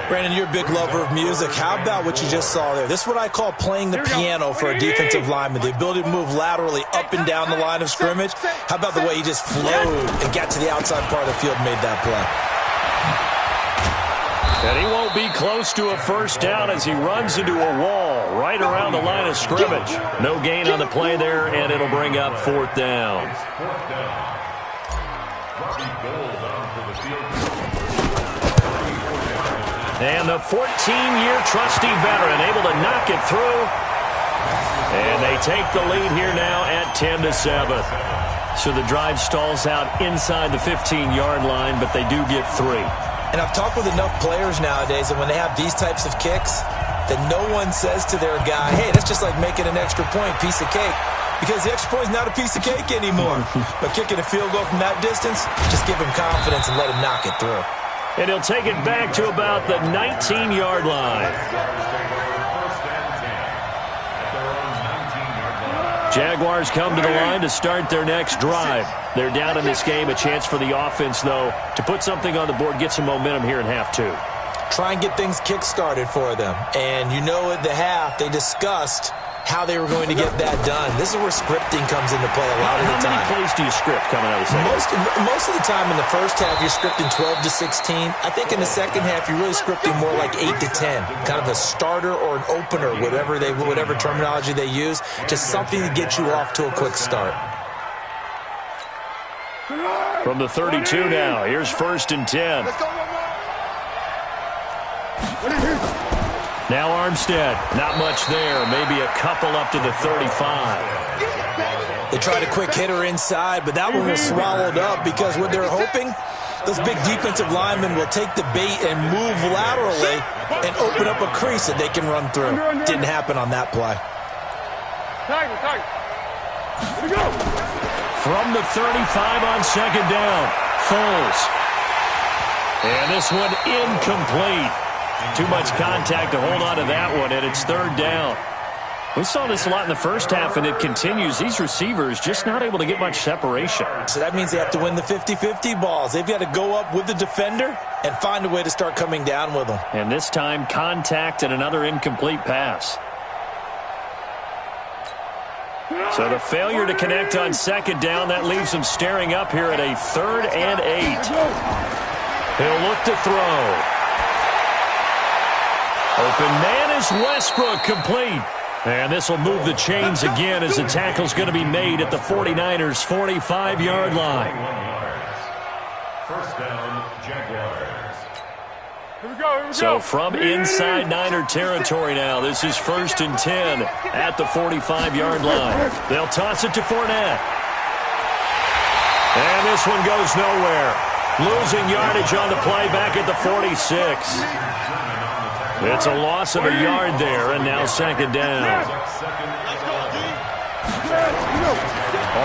Brandon, you're a big lover of music. How about what you just saw there? This is what I call playing the piano for a defensive lineman. The ability to move laterally up and down the line of scrimmage. How about the way he just flowed and got to the outside part of the field and made that play? And he won't be close to a first down as he runs into a wall right around the line of scrimmage. No gain on the play there, and it'll bring up 4th down. 4th down. Robbie Gould on for the field. And the 14-year trusty veteran able to knock it through. And they take the lead here now at 10-7. So the drive stalls out inside the 15-yard line, but they do get 3. And I've talked with enough players nowadays that when they have these types of kicks, that no one says to their guy, hey, that's just like making an extra point, piece of cake. Because the extra point is not a piece of cake anymore. But kicking a field goal from that distance, just give him confidence and let him knock it through. And he'll take it back to about the 19-yard line. Jaguars come to the line to start their next drive. They're down in this game. A chance for the offense, though, to put something on the board, get some momentum here in half 2. Try and get things kick-started for them. And you know at the half, they discussed how they were going to get that done. This is where scripting comes into play a lot of the time. How many plays do you script coming out of the second? Most of the time in the first half, you're scripting 12 to 16. I think in the second half, you're really scripting more like 8 to 10. Kind of a starter or an opener, whatever terminology they use. Just something to get you off to a quick start. From the 32 now, here's 1st and 10. Let's go, one more. Now Armstead, not much there. Maybe a couple up to the 35. They tried a quick hitter inside, but that one was swallowed up because what they're hoping, those big defensive linemen will take the bait and move laterally and open up a crease that they can run through. Didn't happen on that play. Tiger. Here we go. From the 35 on 2nd down, Foles. And this one incomplete. Too much contact to hold on to that one, and it's 3rd down. We saw this a lot in the first half, and it continues. These receivers just not able to get much separation. So that means they have to win the 50-50 balls. They've got to go up with the defender and find a way to start coming down with them. And this time, contact and another incomplete pass. So the failure to connect on 2nd down, that leaves them staring up here at a 3rd and 8. He'll look to throw. Open man is Westbrook, complete. And this will move the chains again as the tackle's going to be made at the 49ers' 45-yard line. 1st down, Jaguars. Here we go. So from inside Niner territory now, this is 1st and 10 at the 45-yard line. They'll toss it to Fournette. And this one goes nowhere. Losing yardage on the play back at the 46. It's a loss of a yard there, and now 2nd down.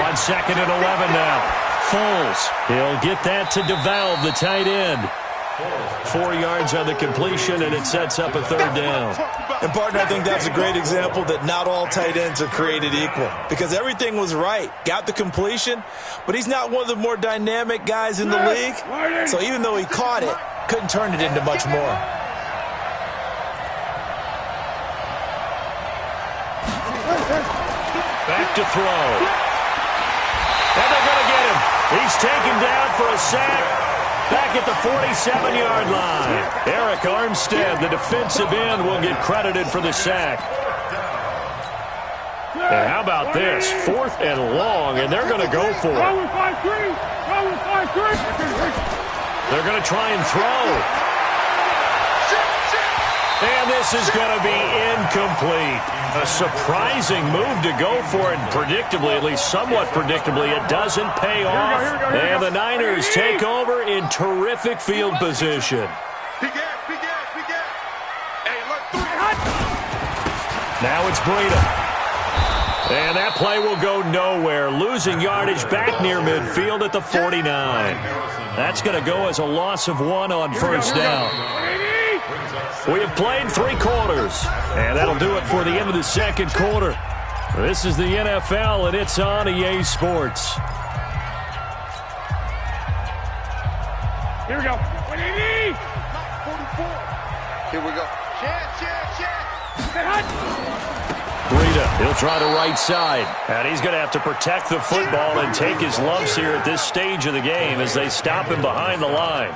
On 2nd and 11 now. Foles. He'll get that to DeValve, the tight end. 4 yards on the completion, and it sets up a 3rd down. And, partner, I think that's a great example that not all tight ends are created equal because everything was right. Got the completion, but he's not one of the more dynamic guys in the league. So even though he caught it, couldn't turn it into much more. Back to throw. And they're going to get him. He's taken down for a sack. Back at the 47-yard line. Eric Armstead, the defensive end, will get credited for the sack. And how about this? 4th and long, and they're going to go for it. They're going to try and throw. And this is going to be incomplete. A surprising move to go for it, and predictably, at least somewhat predictably, it doesn't pay off. And the Niners take over in terrific field position. Now it's Breida. And that play will go nowhere. Losing yardage back near midfield at the 49. That's going to go as a loss of 1 on 1st down. We have played 3 quarters, and that'll do it for the end of the 2nd quarter. This is the NFL, and it's on EA Sports. Here we go. Here we go. Breida, he'll try the right side. And he's going to have to protect the football and take his lumps here at this stage of the game as they stop him behind the line.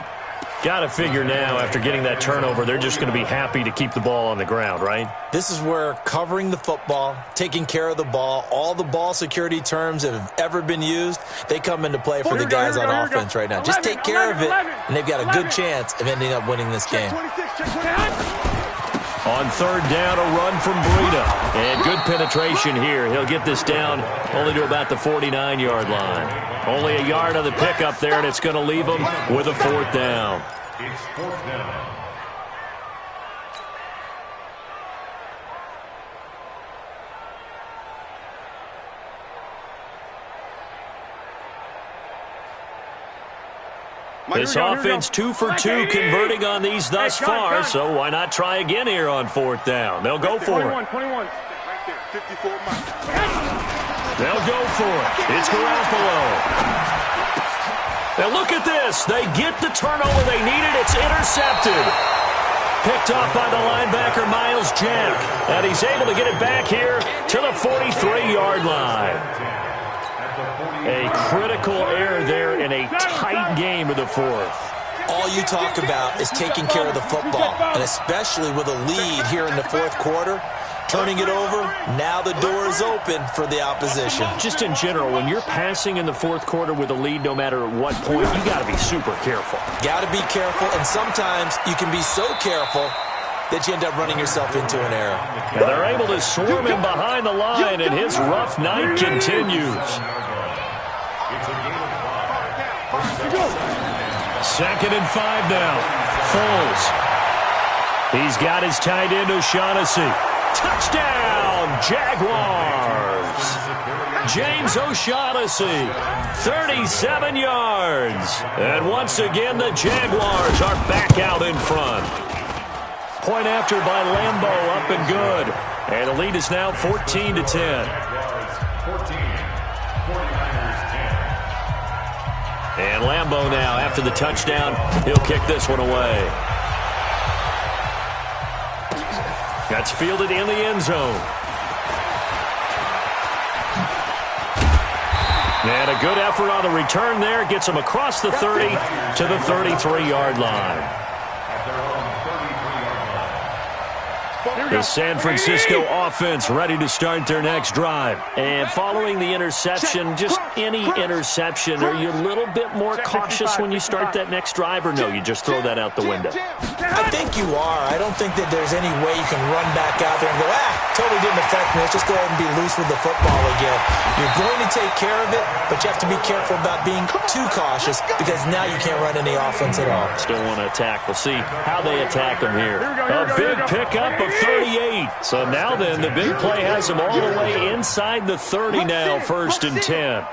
Got to figure now, after getting that turnover, they're just going to be happy to keep the ball on the ground, right? This is where covering the football, taking care of the ball, all the ball security terms that have ever been used, they come into play for the guys on offense right now. Just take care of it, and they've got a good chance of ending up winning this game. On 3rd down, a run from Breida. And good penetration here. He'll get this down only to about the 49-yard line. Only a yard on the pickup there, and it's going to leave him with a 4th down. It's 4th down. This offense 2 for 2 converting on these thus far, so why not try again here on 4th down? They'll go for it. 21. They'll go for it. It's Garoppolo. Now look at this. They get the turnover they needed. It's intercepted. picked off by the linebacker, Miles Jack. And he's able to get it back here to the 43-yard line. A critical error there in a tight game of the fourth. All you talk about is taking care of the football, and especially with a lead here in the fourth quarter. Turning it over, now the door is open for the opposition. Just in general, when you're passing in the fourth quarter with a lead, no matter at what point, you got to be super careful. Got to be careful, and sometimes you can be so careful that you end up running yourself into an error. And they're able to swarm him behind the line, and his rough night continues. Second and 5 now. Foles. He's got his tight end, O'Shaughnessy. Touchdown, Jaguars. James O'Shaughnessy, 37 yards. And once again, the Jaguars are back out in front. Point after by Lambeau, up and good. And the lead is now 14-10. And Lambeau now, after the touchdown, he'll kick this one away. That's fielded in the end zone. And a good effort on the return there. Gets him across the 30 to the 33-yard line. The San Francisco offense ready to start their next drive. And following the interception, just any interception, are you a little bit more cautious when you start that next drive, or no, you just throw that out the window? I think you are. I don't think that there's any way you can run back out there and go, totally didn't affect me. Let's just go ahead and be loose with the football again. You're going to take care of it, but you have to be careful about being too cautious because now you can't run any offense at all. Still want to attack. We'll see how they attack them here. A big pickup of 38. So now then, the big play has him all the way inside the 30 now, 1st and 10.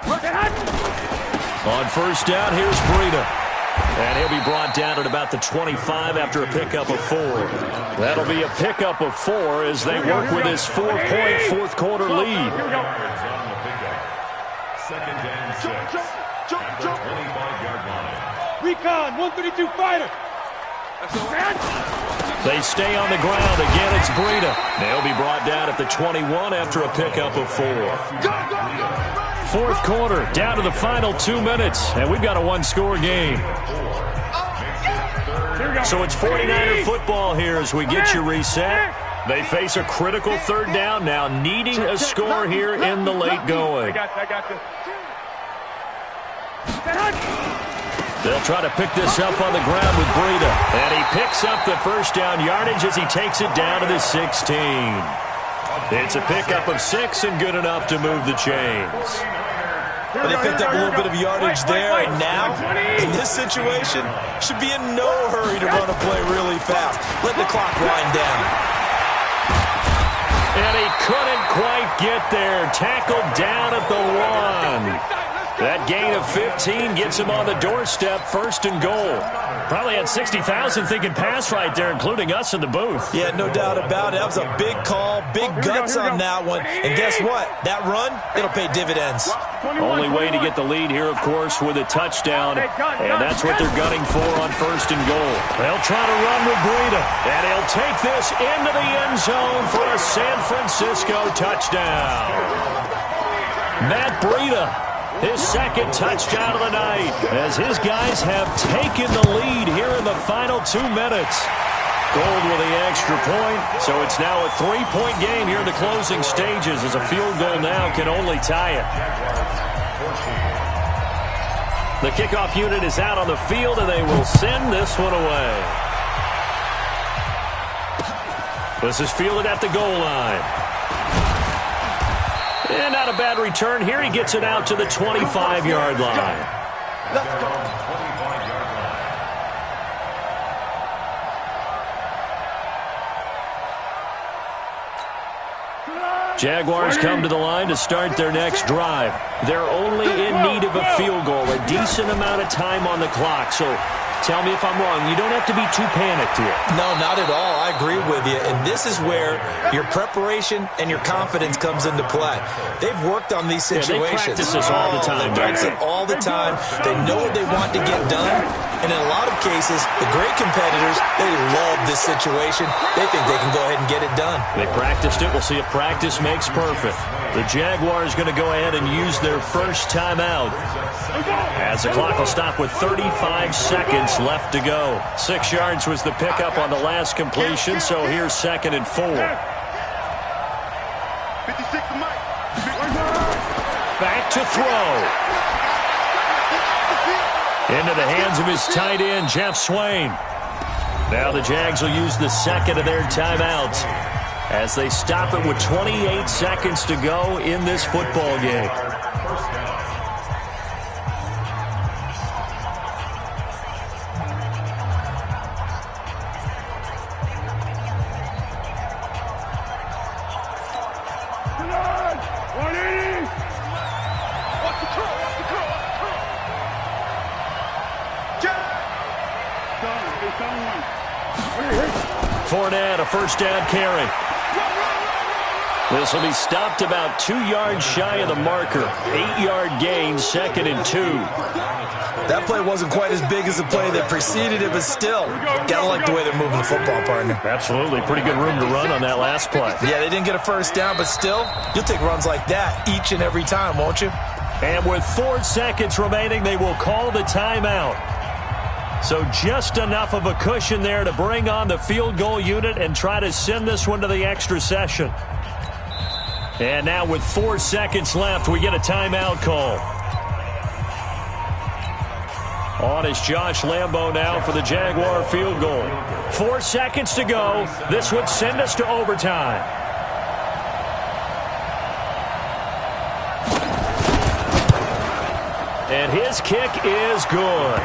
On first down, here's Breida. And he'll be brought down at about the 25 after a pickup of 4. That'll be a pickup of 4 as they work with his 4-point fourth quarter lead. Second and 6. At the 25-yard line. Recon, 132 fighter. They stay on the ground. Again, it's Breida. They'll be brought down at the 21 after a pickup of 4. Fourth quarter, down to the final 2 minutes, and we've got a one-score game. So it's 49er football here as we get you reset. They face a critical third down now, needing a score here in the late going. They'll try to pick this up on the ground with Breida. And he picks up the first down yardage as he takes it down to the 16. It's a pickup of 6 and good enough to move the chains. But they picked up a little bit of yardage there, and now, in this situation, should be in no hurry to run a play really fast. Let the clock wind down. And he couldn't quite get there. Tackled down at the 1. That gain of 15 gets him on the doorstep, 1st and goal. Probably had 60,000 thinking pass right there, including us in the booth. Yeah, no doubt about it. That was a big call, big guts on that one. And guess what? That run, it'll pay dividends. Only way to get the lead here, of course, with a touchdown. And that's what they're gunning for on 1st and goal. They'll try to run with Breida. And he'll take this into the end zone for a San Francisco touchdown. Matt Breida. His second touchdown of the night as his guys have taken the lead here in the final 2 minutes. Gold with the extra point, so it's now a 3-point game here in the closing stages as a field goal now can only tie it. The kickoff unit is out on the field and they will send this one away. This is fielded at the goal line. And not a bad return here. He gets it out to the 25-yard line. Let's go. Jaguars come to the line to start their next drive. They're only in need of a field goal, a decent amount of time on the clock. So Tell me if I'm wrong. You don't have to be too panicked here. No, not at all. I agree with you. And this is where your preparation and your confidence comes into play. They've worked on these situations. They practice this all the time. They practice it all the time. They know what they want to get done. And in a lot of cases, the great competitors, they love this situation. They think they can go ahead and get it done. They practiced it. We'll see if practice makes perfect. The Jaguars going to go ahead and use their first timeout, as the clock will stop with 35 seconds left to go. 6 yards was the pickup on the last completion, so here's 2nd and 4. 56 to Mike. Back to throw. Into the hands of his tight end, Jeff Swain. Now the Jags will use the second of their timeouts as they stop it with 28 seconds to go in this football game. Fournette, a first down carry. This will be stopped about 2 yards shy of the marker. 8-yard gain, 2nd and 2. That play wasn't quite as big as the play that preceded it, but still, gotta like the way they're moving the football, partner. Absolutely. Pretty good room to run on that last play. Yeah, they didn't get a first down, but still, you'll take runs like that each and every time, won't you? And with 4 seconds remaining, they will call the timeout. So just enough of a cushion there to bring on the field goal unit and try to send this one to the extra session. And now with 4 seconds left, we get a timeout call. On is Josh Lambo now for the Jaguar field goal. 4 seconds to go. This would send us to overtime. And his kick is good.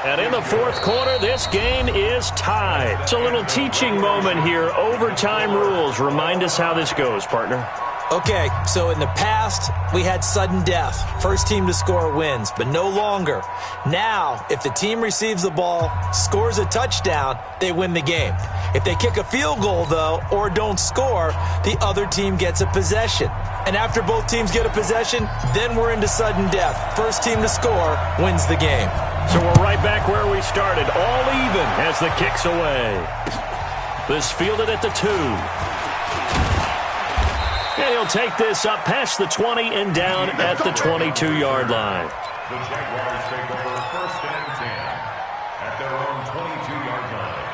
And in the fourth quarter, this game is tied. It's a little teaching moment here. Overtime rules. Remind us how this goes, partner. Okay, so in the past, we had sudden death. First team to score wins, but no longer. Now, if the team receives the ball, scores a touchdown, they win the game. If they kick a field goal, though, or don't score, the other team gets a possession. And after both teams get a possession, then we're into sudden death. First team to score wins the game. So we're right back where we started, all even as the kick's away. This fielded at the 2. And he'll take this up past the 20 and down at the 22-yard line. The Jaguars take over 1st and 10 at their own 22-yard line.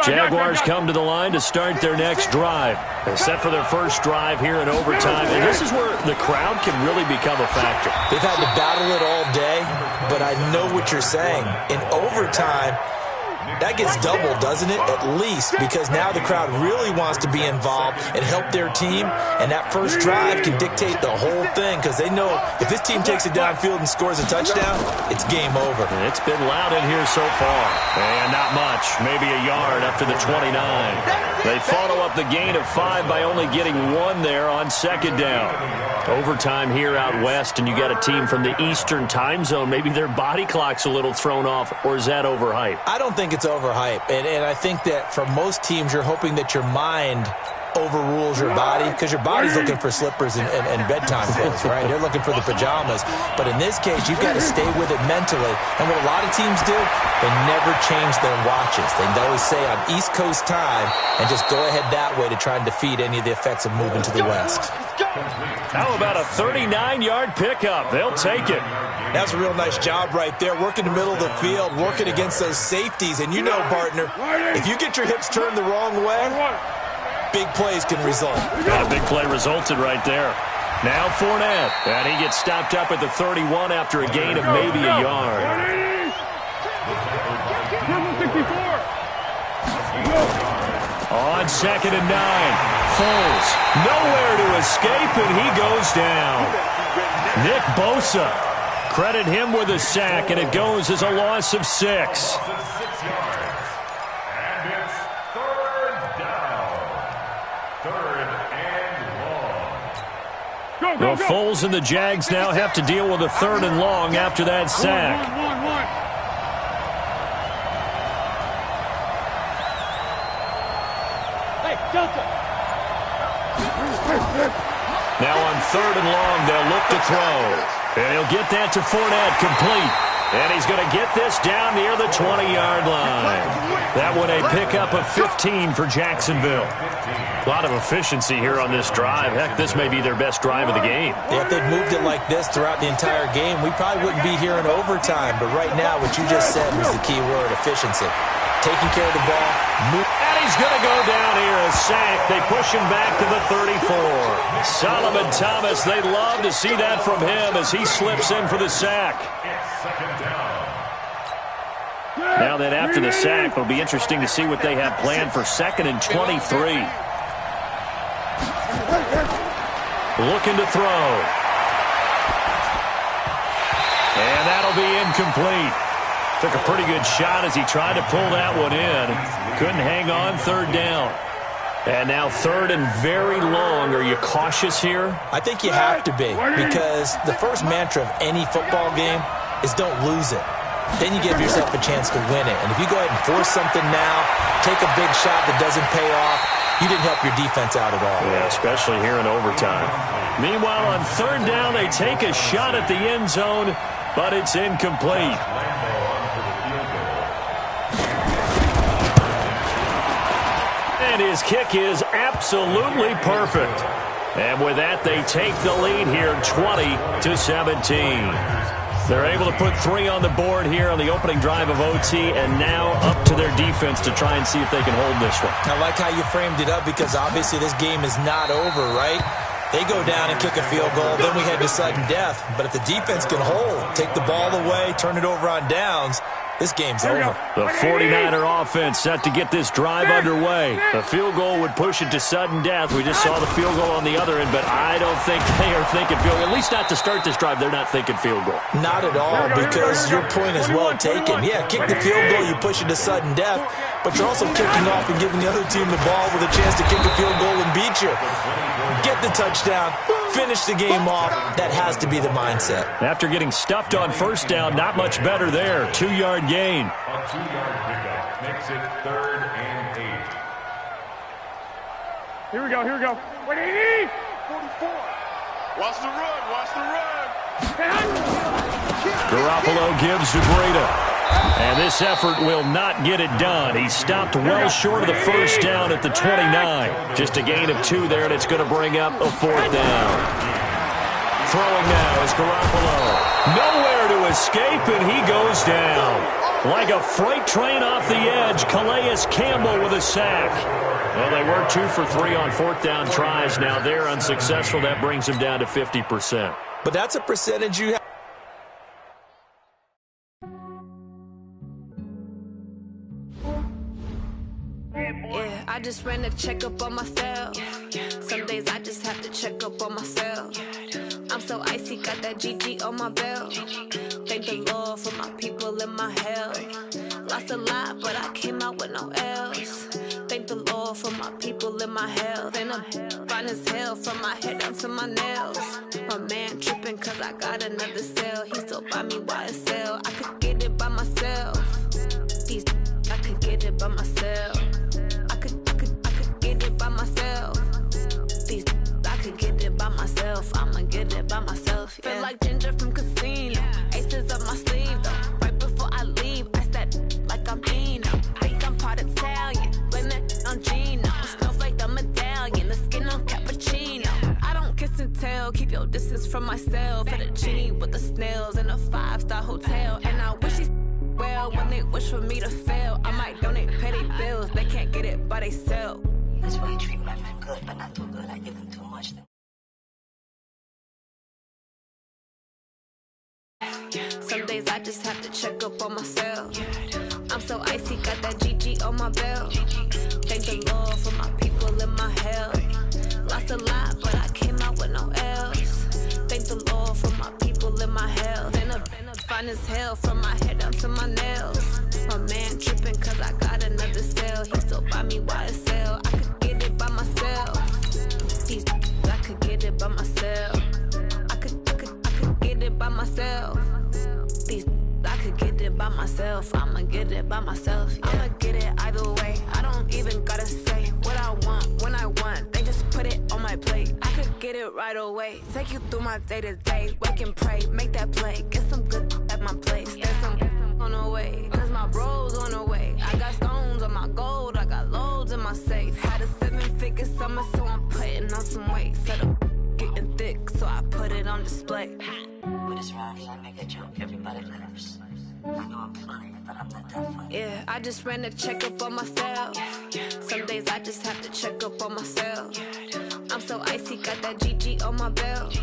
Jaguars come to the line to start their next drive. They're set for their first drive here in overtime, and this is where the crowd can really become a factor. They've had to battle it all day, but I know what you're saying. In overtime, that gets doubled, doesn't it? At least, because now the crowd really wants to be involved and help their team, and that first drive can dictate the whole thing, because they know if this team takes it downfield and scores a touchdown, it's game over. It's been loud in here so far, and not much, maybe a yard up to the 29. They follow up the gain of 5 by only getting 1 there on 2nd down. Overtime here out west, and you got a team from the Eastern time zone. Maybe their body clock's a little thrown off, or is that overhyped? I don't think it's overhyped, and I think that for most teams, you're hoping that your mind overrules your body, because your body's looking for slippers and bedtime clothes, right? They're looking for the pajamas. But in this case, you've got to stay with it mentally. And what a lot of teams do, they never change their watches. They always say on East Coast time and just go ahead that way to try and defeat any of the effects of moving to the West. How about a 39-yard pickup? They'll take it. That's a real nice job right there, working the middle of the field, working against those safeties. And you know, partner, if you get your hips turned the wrong way, big plays can result. And a big play resulted right there. Now Fournette, and he gets stopped up at the 31 after a gain of maybe a yard. On 2nd and 9, Foles nowhere to escape, and he goes down. Nick Bosa, credit him with a sack, and it goes as a loss of 6. The Foles and the Jags now have to deal with a 3rd and long after that sack. Hey, Delta. Now on 3rd and long, they'll look to throw. And he'll get that to Fournette, complete. And he's going to get this down near the 20-yard line. That one a pickup of 15 for Jacksonville. A lot of efficiency here on this drive. Heck, this may be their best drive of the game. Yeah, if they'd moved it like this throughout the entire game, we probably wouldn't be here in overtime. But right now, what you just said was the key word, efficiency. Taking care of the ball. And he's going to go down here, a sack. They push him back to the 34. Solomon Thomas, they love to see that from him as he slips in for the sack. Now that after the sack, it'll be interesting to see what they have planned for 2nd and 23. Looking to throw. And that'll be incomplete. Took a pretty good shot as he tried to pull that one in. Couldn't hang on 3rd down. And now 3rd and very long. Are you cautious here? I think you have to be, because the first mantra of any football game is don't lose it. Then you give yourself a chance to win it. And if you go ahead and force something now, take a big shot that doesn't pay off, you didn't help your defense out at all. Yeah, especially here in overtime. Meanwhile, on 3rd down, they take a shot at the end zone, but it's incomplete. And his kick is absolutely perfect. And with that, they take the lead here 20-17. They're able to put 3 on the board here on the opening drive of OT, and now up to their defense to try and see if they can hold this one. I like how you framed it up, because obviously this game is not over, right? They go down and kick a field goal, then we head to sudden death. But if the defense can hold, take the ball away, turn it over on downs, this game's over. The 49er offense set to get this drive underway. A field goal would push it to sudden death. We just saw the field goal on the other end, but I don't think they are thinking field goal. At least not to start this drive. They're not thinking field goal. Not at all, because your point is well taken. Yeah, kick the field goal, you push it to sudden death, but you're also kicking off and giving the other team the ball with a chance to kick a field goal and beat you. Get the touchdown, finish the game off. That has to be the mindset. After getting stuffed on 1st down, not much better there. 2-yard gain. A 2-yard pickup makes it 3rd and 8. Here we go, here we go. 180! 44. Watch the run, watch the run. Garoppolo gives to Breida. And this effort will not get it done. He stopped well short of the 1st down at the 29. Just a gain of 2 there, and it's going to bring up a 4th down. Throwing now is Garoppolo. Nowhere to escape, and he goes down. Like a freight train off the edge, Calais Campbell with a sack. Well, they were 2 for 3 on 4th down tries. Now they're unsuccessful. That brings them down to 50%. But that's a percentage you have. Yeah, I just ran a checkup on myself. Some days I just have to check up on myself. I'm so icy, got that GG on my belt. Thank the Lord for my people and my health. Lost a lot, but I came out with no L's. Thank the Lord for my people and my health. And I'm fine as hell from my head down to my nails. My man tripping cause I got another cell. He still buy me YSL. I could get it by myself. These I could get it by myself. I could get it by myself. These I could get it by myself. I'ma get it by myself. Yeah. Feel like Ginger from Casino. Aces up my sleeve though. Right before I leave, I said like I'm Dino. Think I'm part Italian. Blame that on Gino. Snowflake the medallion. The skin on cappuccino. I don't kiss and tell. Keep your distance from myself. For the genie with the snails in a 5-star hotel. And I wish he's well when they wish for me to fail. I might donate petty bills. They can't get it by they sell. That's why you treat women good, but not too good. I give them too much. Some days I just have to check up on myself. I'm so icy, got that GG on my belt. Thank the Lord for my people and my health. Lost a lot, but I came out with no L's. Thank the Lord for my people and my health. And I'm fine as hell from my head down to my nails. My man tripping cause I got another cell. He still buy me YSL. I could get it by myself. These I could get it by myself. myself. These I could get it by myself. I'ma get it by myself. Yeah. I'ma get it either way. I don't even gotta say what I want when I want. They just put it on my plate. I could get it right away. Take you through my day to day. Wake and pray, make that play. Get some good at my place. There's some on the way, cause my bros on the way. I got stones on my gold. I got loads in my safe. Had a 7-figure summer, so I'm putting on some weight. Set up getting thick, so I put it on display. With this round here, I make a joke everybody laughs. I know I'm funny, but I'm not that funny. Yeah, I just ran a checkup on myself. Some days I just have to check up on myself. I'm so icy, got that GG on my belt.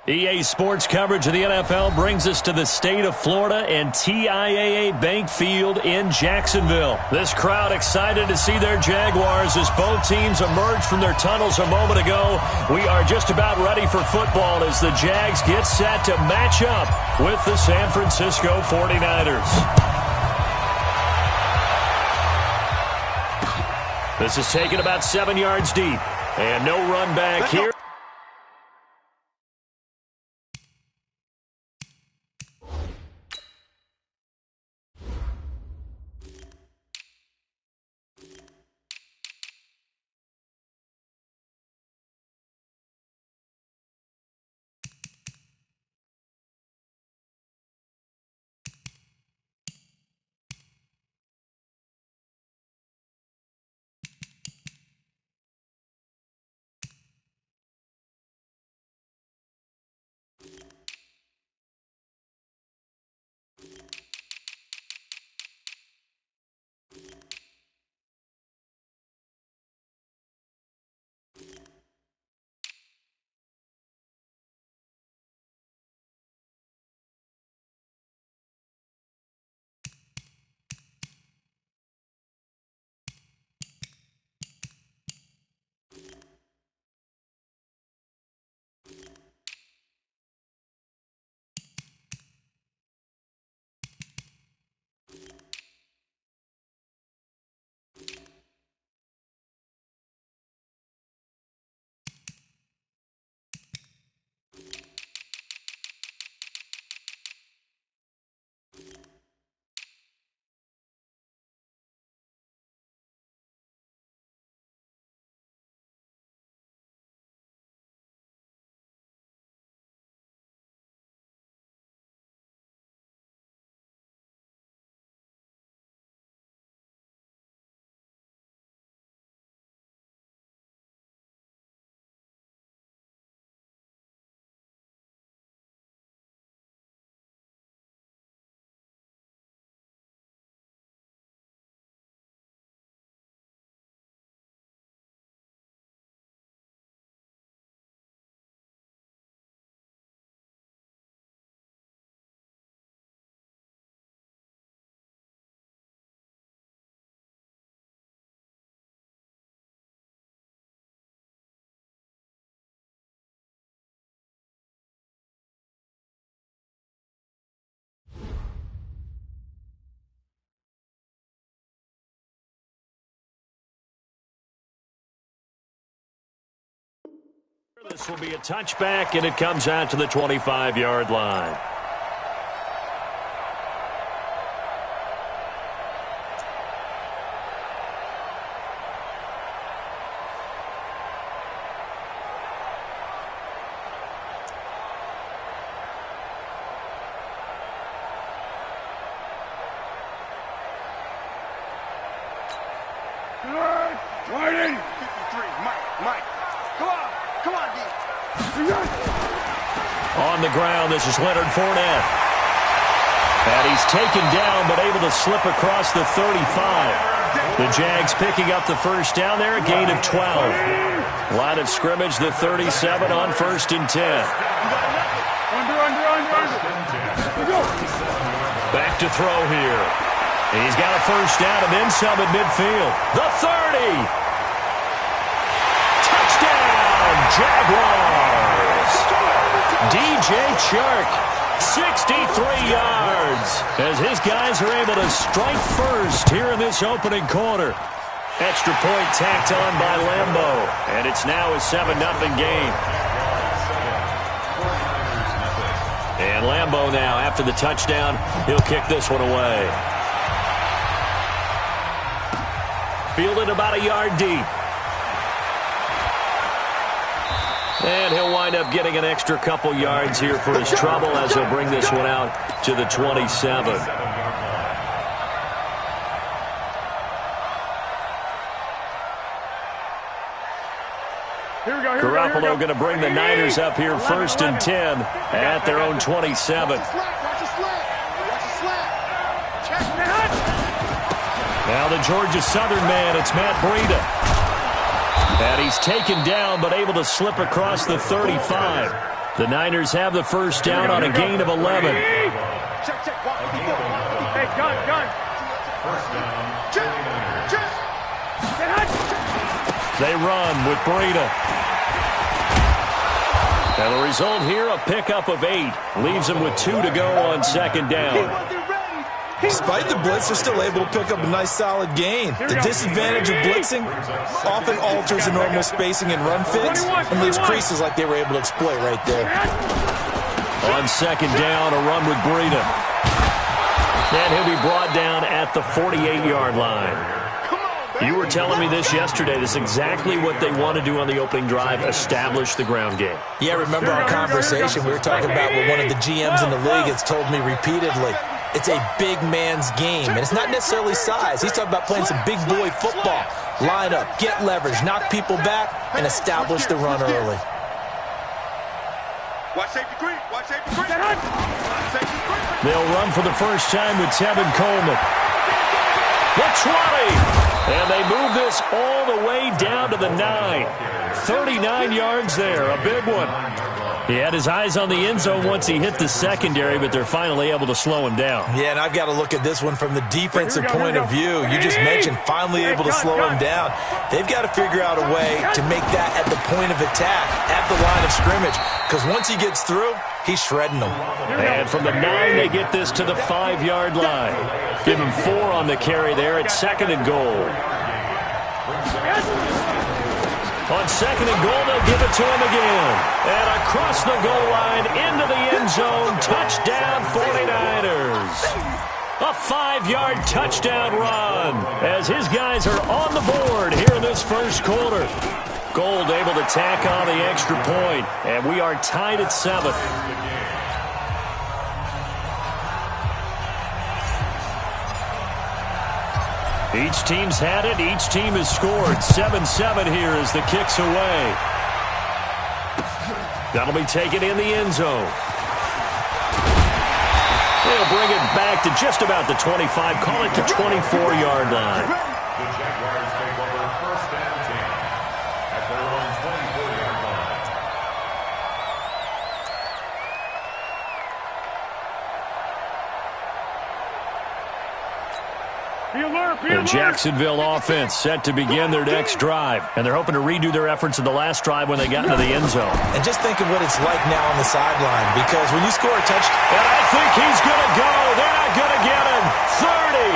EA Sports coverage of the NFL brings us to the state of Florida and TIAA Bank Field in Jacksonville. This crowd excited to see their Jaguars as both teams emerged from their tunnels a moment ago. We are just about ready for football as the Jags get set to match up with the San Francisco 49ers. This is taken about 7 yards deep, and no run back here. This will be a touchback, and it comes out to the 25-yard line. Warning! 53, Mike. Come on, D. On the ground, this is Leonard Fournette. And he's taken down, but able to slip across the 35. The Jags picking up the first down there, a gain of 12. Line of scrimmage, the 37 on 1st and 10. Back to throw here. He's got a first down and then some at midfield. The 30. Touchdown, Jaguars. DJ Chark, 63 yards, as his guys are able to strike first here in this opening quarter. Extra point tacked on by Lambeau, and it's now a 7-0 game. And Lambeau now, after the touchdown, he'll kick this one away. Fielded about a yard deep. And he'll wind up getting an extra couple yards here for his trouble as he'll bring this one out to the 27. Garoppolo going to bring the Niners up here 1st and 10 at their own 27. Now the Georgia Southern man, it's Matt Breida. And he's taken down but able to slip across the 35. The Niners have the first down on a gain of 11. Hey, gun. They run with Breida. And the result here, a pickup of 8. Leaves them with 2 to go on 2nd down. Despite the blitz, they're still able to pick up a nice solid gain. The disadvantage of blitzing often alters the normal spacing and run fits and leaves creases like they were able to exploit right there. On 2nd down, a run with Breida. And he'll be brought down at the 48-yard line. You were telling me this yesterday. This is exactly what they want to do on the opening drive, establish the ground game. Yeah, remember our conversation. We were talking about what one of the GMs in the league has told me repeatedly. It's a big man's game, and it's not necessarily size. He's talking about playing some big boy football. Line up, get leverage, knock people back, and establish the run early. Watch safety green. They'll run for the first time with Tevin Coleman. The 20. And they move this all the way down to the 9. 39 yards there, a big one. He had his eyes on the end zone once he hit the secondary, but they're finally able to slow him down. Yeah, and I've got to look at this one from the defensive point of view. You just mentioned finally able to slow him down. They've got to figure out a way to make that at the point of attack, at the line of scrimmage, because once he gets through, he's shredding them. And from the 9, they get this to the 5-yard line. Give him 4 on the carry there at 2nd and goal. On 2nd and goal, they'll give it to him again. And across the goal line, into the end zone, touchdown 49ers. A 5-yard touchdown run as his guys are on the board here in this first quarter. Gold able to tack on the extra point, and we are tied at 7. Each team's had it. Each team has scored. 7-7 here as the kick's away. That'll be taken in the end zone. They'll bring it back to just about the 25. Call it the 24-yard line. The Jaguars take over 1st and 10 at their own 24-yard line. The Jacksonville offense set to begin their next drive, and they're hoping to redo their efforts in the last drive when they got into the end zone. And just think of what it's like now on the sideline, because when you score a touchdown... And I think he's going to go. They're not going to get him. 30,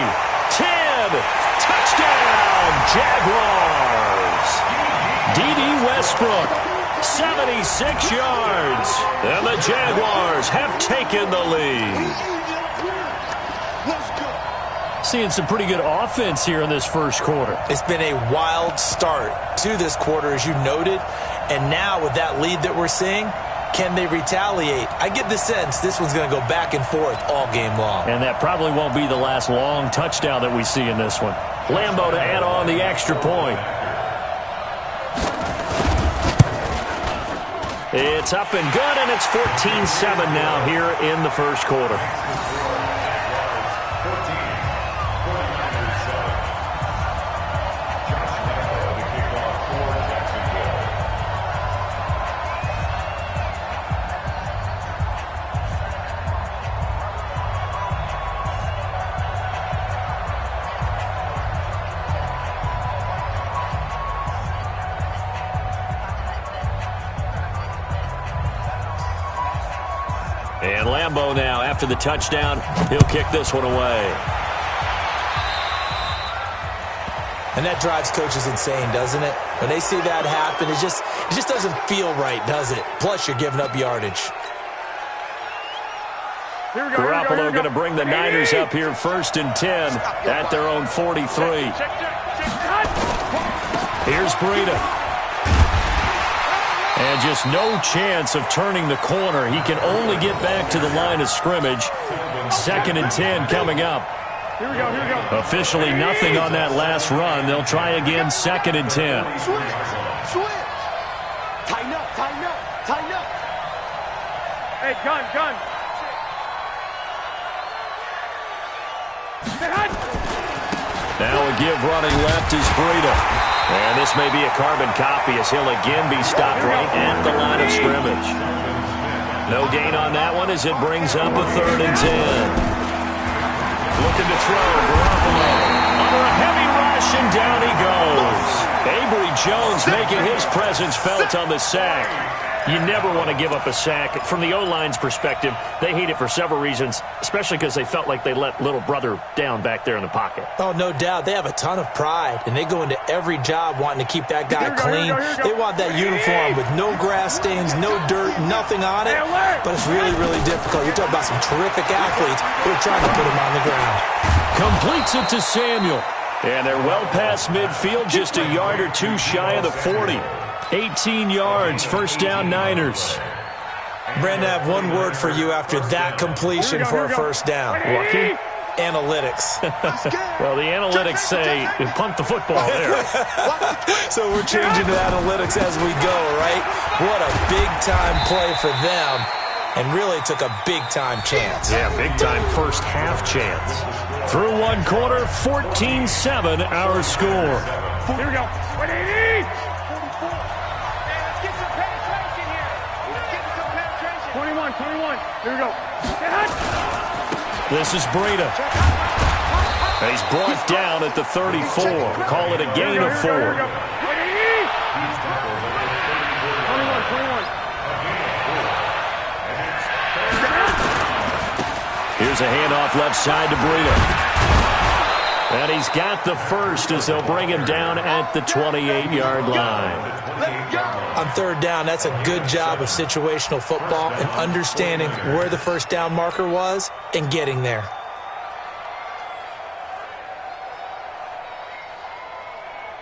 10, touchdown, Jaguars. D.D. Westbrook, 76 yards. And the Jaguars have taken the lead. Seeing some pretty good offense here in this first quarter. It's been a wild start to this quarter, as you noted. And now with that lead that we're seeing, can they retaliate? I get the sense this one's going to go back and forth all game long. And that probably won't be the last long touchdown that we see in this one. Lambeau to add on the extra point. It's up and good, and it's 14-7 now here in the first quarter. And Lambeau now, after the touchdown, he'll kick this one away. And that drives coaches insane, doesn't it? When they see that happen, it just doesn't feel right, does it? Plus, you're giving up yardage. Garoppolo going to bring the Niners up here 1st and 10 at their own 43. Here's Breida. And just no chance of turning the corner. He can only get back to the line of scrimmage. 2nd and 10 coming up. Here we go. Officially nothing on that last run. They'll try again 2nd and 10. Switch. Tighten up. Hey, gun. Now a give running left is Breida. And this may be a carbon copy as he'll again be stopped right at the line of scrimmage. No gain on that one as it brings up a 3rd and 10. Looking to throw, Garoppolo under a heavy rush, and down he goes. Avery Jones making his presence felt on the sack. You never want to give up a sack. From the O-line's perspective, they hate it for several reasons, especially because they felt like they let little brother down back there in the pocket. Oh, no doubt. They have a ton of pride, and they go into every job wanting to keep that guy clean. They want that uniform with no grass stains, no dirt, nothing on it. But it's really, really difficult. You're talking about some terrific athletes who are trying to put him on the ground. Completes it to Samuel. And they're well past midfield, just a yard or two shy of the 40. 18 yards, 1st down Niners. Brandon, I have one word for you after that completion for a 1st down. Lucky? Analytics. Well, the analytics say punt the football there. So we're changing to analytics as we go, right? What a big-time play for them, and really took a big-time chance. Yeah, big-time first half chance. Through one quarter, 14-7 our score. Here we go. 21. Here we go. This is Breida. He's brought down at the 34. Call it a gain of 4. 21. Here's a handoff left side to Breida. And he's got the first as they'll bring him down at the 28-yard line. On 3rd down, that's a good job of situational football and understanding where the 1st down marker was and getting there.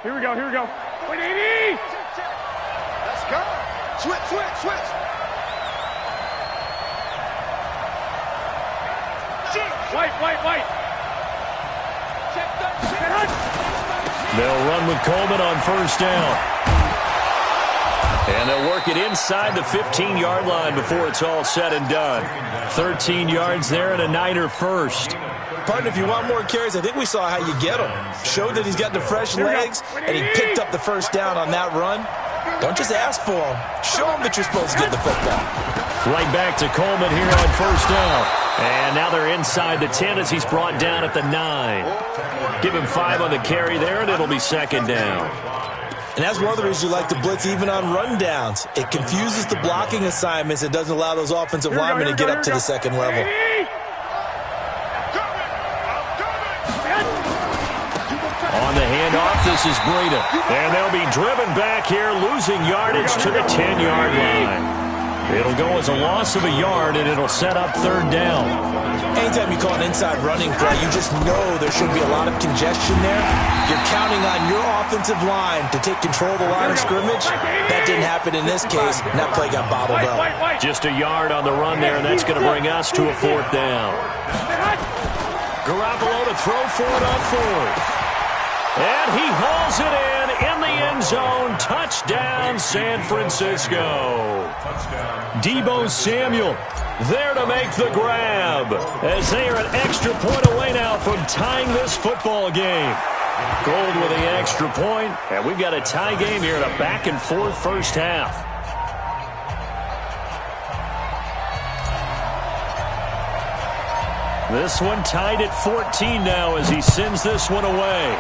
Here we go. 180. Let's go. Switch. White. They'll run with Coleman on 1st down. And they'll work it inside the 15-yard line before it's all said and done. 13 yards there and a Niner first. Partner, if you want more carries, I think we saw how you get him. Showed that he's got the fresh legs, and he picked up the 1st down on that run. Don't just ask for him. Show him that you're supposed to get the football. Right back to Coleman here on 1st down. And now they're inside the 10 as he's brought down at the 9. Give him 5 on the carry there, and it'll be 2nd down. And that's one of the reasons you like to blitz even on rundowns. It confuses the blocking assignments. It doesn't allow those offensive linemen to get up to the 2nd level. On the handoff, this is Breida. And they'll be driven back here, losing yardage to the 10-yard line. It'll go as a loss of a yard, and it'll set up 3rd down. Anytime you call an inside running play, you just know there should be a lot of congestion there. You're counting on your offensive line to take control of the line of scrimmage. That didn't happen in this case, and that play got bottled up. Just a yard on the run there, and that's going to bring us to a 4th down. Garoppolo to throw for it on 4th. And he hauls it in the end zone. Touchdown, San Francisco. Deebo Samuel there to make the grab as they are an extra point away now from tying this football game. Gold with the extra point, and we've got a tie game here in a back-and-forth first half. This one tied at 14 now as he sends this one away.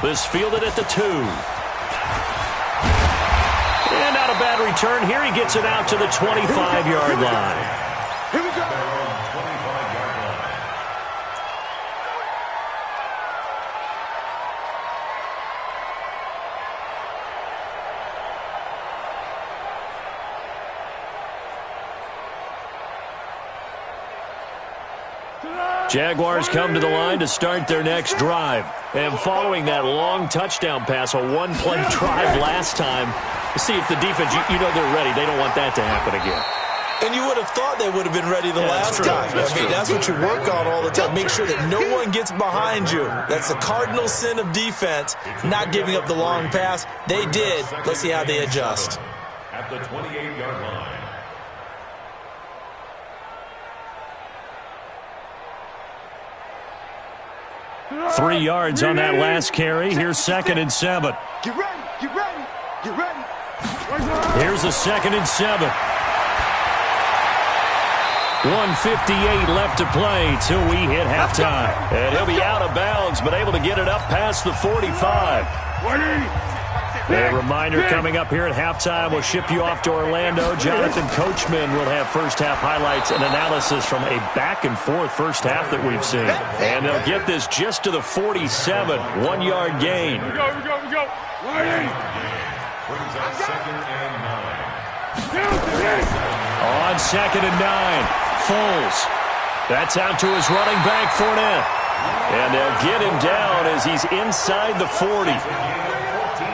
This fielded at the 2. And not a bad return here. He gets it out to the 25-yard line. Here we go. Jaguars come to the line to start their next drive. And following that long touchdown pass, a one-play drive last time, see if the defense, you know they're ready. They don't want that to happen again. And you would have thought they would have been ready the last time. That's what you work on all the time. Make sure that no one gets behind you. That's the cardinal sin of defense, not giving up the long pass. They did. Let's see how they adjust. At the 28-yard line. 3 yards on that last carry. Here's 2nd and 7. Get ready, get ready, get ready. Here's a 2nd and 7. 1:58 left to play till we hit halftime. And he'll be out of bounds, but able to get it up past the 45. A reminder coming up here at halftime, we'll ship you off to Orlando. Jonathan Coachman will have first-half highlights and analysis from a back-and-forth first half that we've seen. And they'll get this just to the 47, 1-yard gain. We go. Brings up 2nd and 9. On 2nd and 9, Foles. That's out to his running back, Fournette. And they'll get him down as he's inside the 40.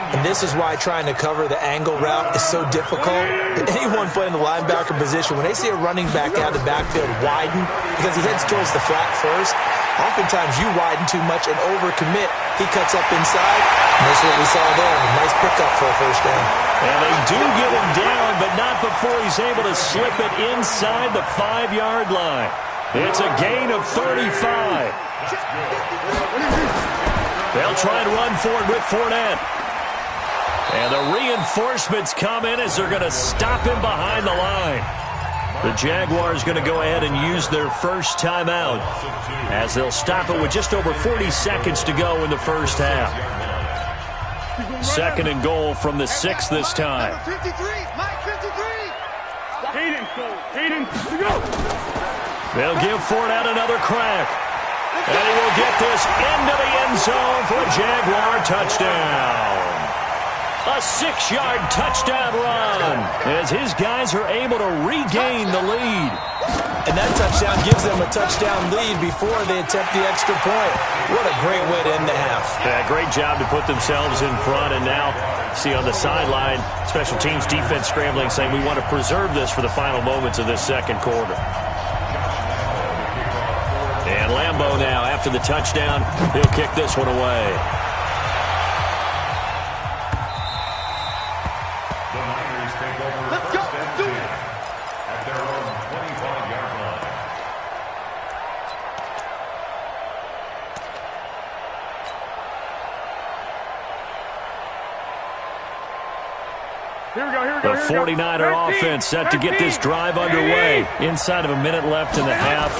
And this is why trying to cover the angle route is so difficult. Anyone playing the linebacker position, when they see a running back out of the backfield widen, because he heads towards the flat first, oftentimes you widen too much and overcommit. He cuts up inside, and that's what we saw there. A nice pickup for a first down. And they do get him down, but not before he's able to slip it inside the 5-yard line. It's a gain of 35. They'll try and run forward with Fournette. And the reinforcements come in as they're going to stop him behind the line. The Jaguars going to go ahead and use their first timeout as they'll stop it with just over 40 seconds to go in the first half. 2nd and goal from the 6 this time. Number 53, Mike 53. Hayden, go. They'll give Fournette another crack. And he will get this into the end zone for a Jaguar touchdown. A 6-yard touchdown run as his guys are able to regain the lead. And that touchdown gives them a touchdown lead before they attempt the extra point. What a great way to end the half. Yeah, great job to put themselves in front. And now, see on the sideline, special teams defense scrambling, saying we want to preserve this for the final moments of this second quarter. And Lambeau now, after the touchdown, he'll kick this one away. The 49er offense set to get this drive underway. Inside of a minute left in the half.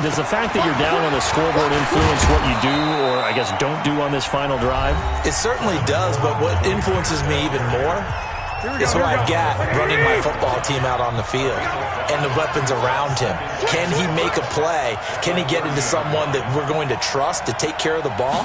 Does the fact that you're down on the scoreboard influence what you do, or I guess don't do on this final drive? It certainly does, but what influences me even more is what I've got running my football team out on the field and the weapons around him. Can he make a play? Can he get into someone that we're going to trust to take care of the ball?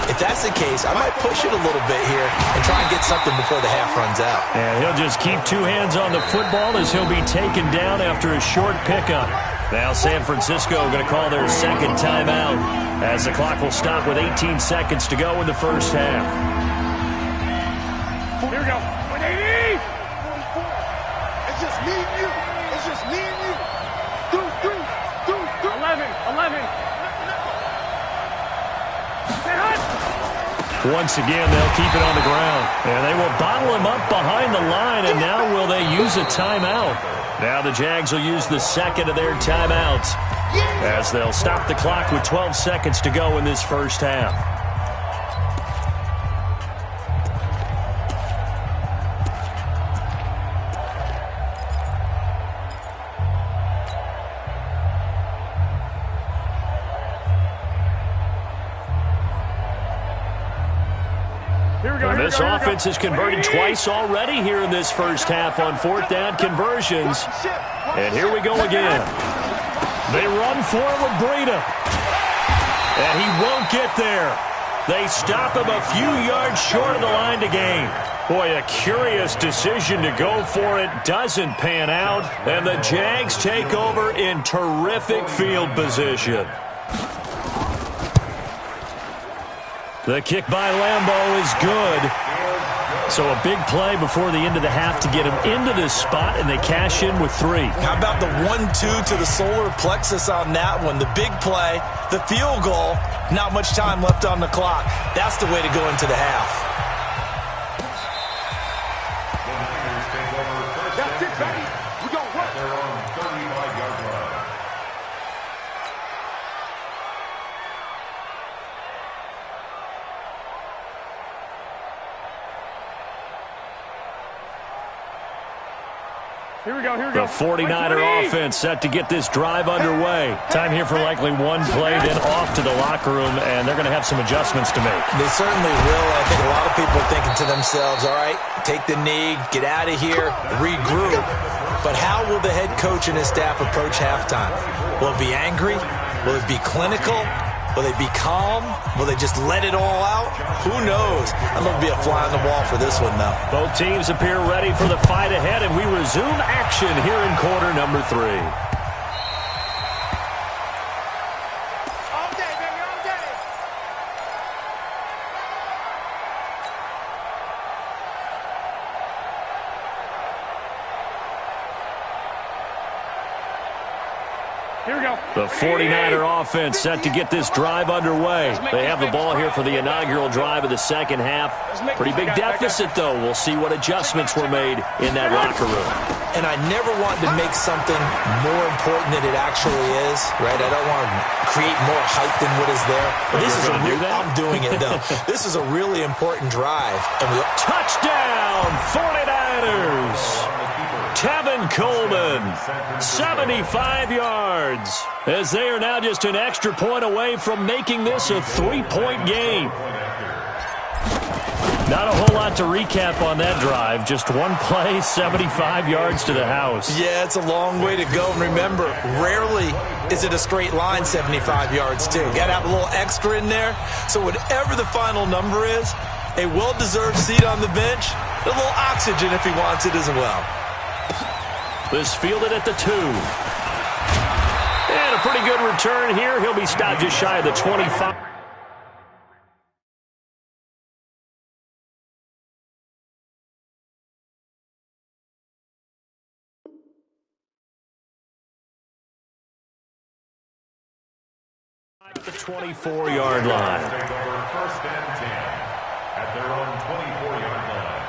If that's the case, I might push it a little bit here and try and get something before the half runs out. And he'll just keep 2 hands on the football as he'll be taken down after a short pickup. Now San Francisco going to call their second timeout as the clock will stop with 18 seconds to go in the first half. Here we go. 180! 44. It's just me and you. It's just me and you. Do. 11. Once again, they'll keep it on the ground. And they will bottle him up behind the line, and now will they use a timeout? Now the Jags will use the second of their timeouts as they'll stop the clock with 12 seconds to go in this first half. This offense has converted twice already here in this first half on 4th down conversions. And here we go again. They run for it with Breida. And he won't get there. They stop him a few yards short of the line to gain. Boy, a curious decision to go for it. Doesn't pan out. And the Jags take over in terrific field position. The kick by Lambeau is good. So a big play before the end of the half to get him into this spot, and they cash in with 3. How about the 1-2 to the solar plexus on that one? The big play, the field goal, not much time left on the clock. That's the way to go into the half. That's it, baby. We gonna work. Their own 35-yard line. Here we go, here we go. The 49er offense set to get this drive underway. Time here for likely one play, then off to the locker room, and they're going to have some adjustments to make. They certainly will. I think a lot of people are thinking to themselves, all right, take the knee, get out of here, regroup. But how will the head coach and his staff approach halftime? Will it be angry? Will it be clinical? Will they be calm? Will they just let it all out? Who knows? I'd love to be a fly on the wall for this one, though. Both teams appear ready for the fight ahead, and we resume action here in quarter number 3. All day, baby, all day. Here we go. The 49er offense set to get this drive underway. They have the ball here for the inaugural drive of the second half. Pretty big deficit, though. We'll see what adjustments were made in that locker room. And I never want to make something more important than it actually is, right? I don't want to create more hype than what is there. But this is I'm doing it, though. This is a really important drive. And Touchdown, 49ers! Tevin Coleman, 75 yards, as they are now just an extra point away from making this a 3-point game. Not a whole lot to recap on that drive. Just one play, 75 yards to the house. Yeah, it's a long way to go. And remember, rarely is it a straight line 75 yards, too. Got to have a little extra in there. So whatever the final number is, a well-deserved seat on the bench, a little oxygen if he wants it as well. This fielded at the 2. And a pretty good return here. He'll be stopped just shy of the 25. At the 24-yard line. Take over 1st and 10 at their own 24-yard line.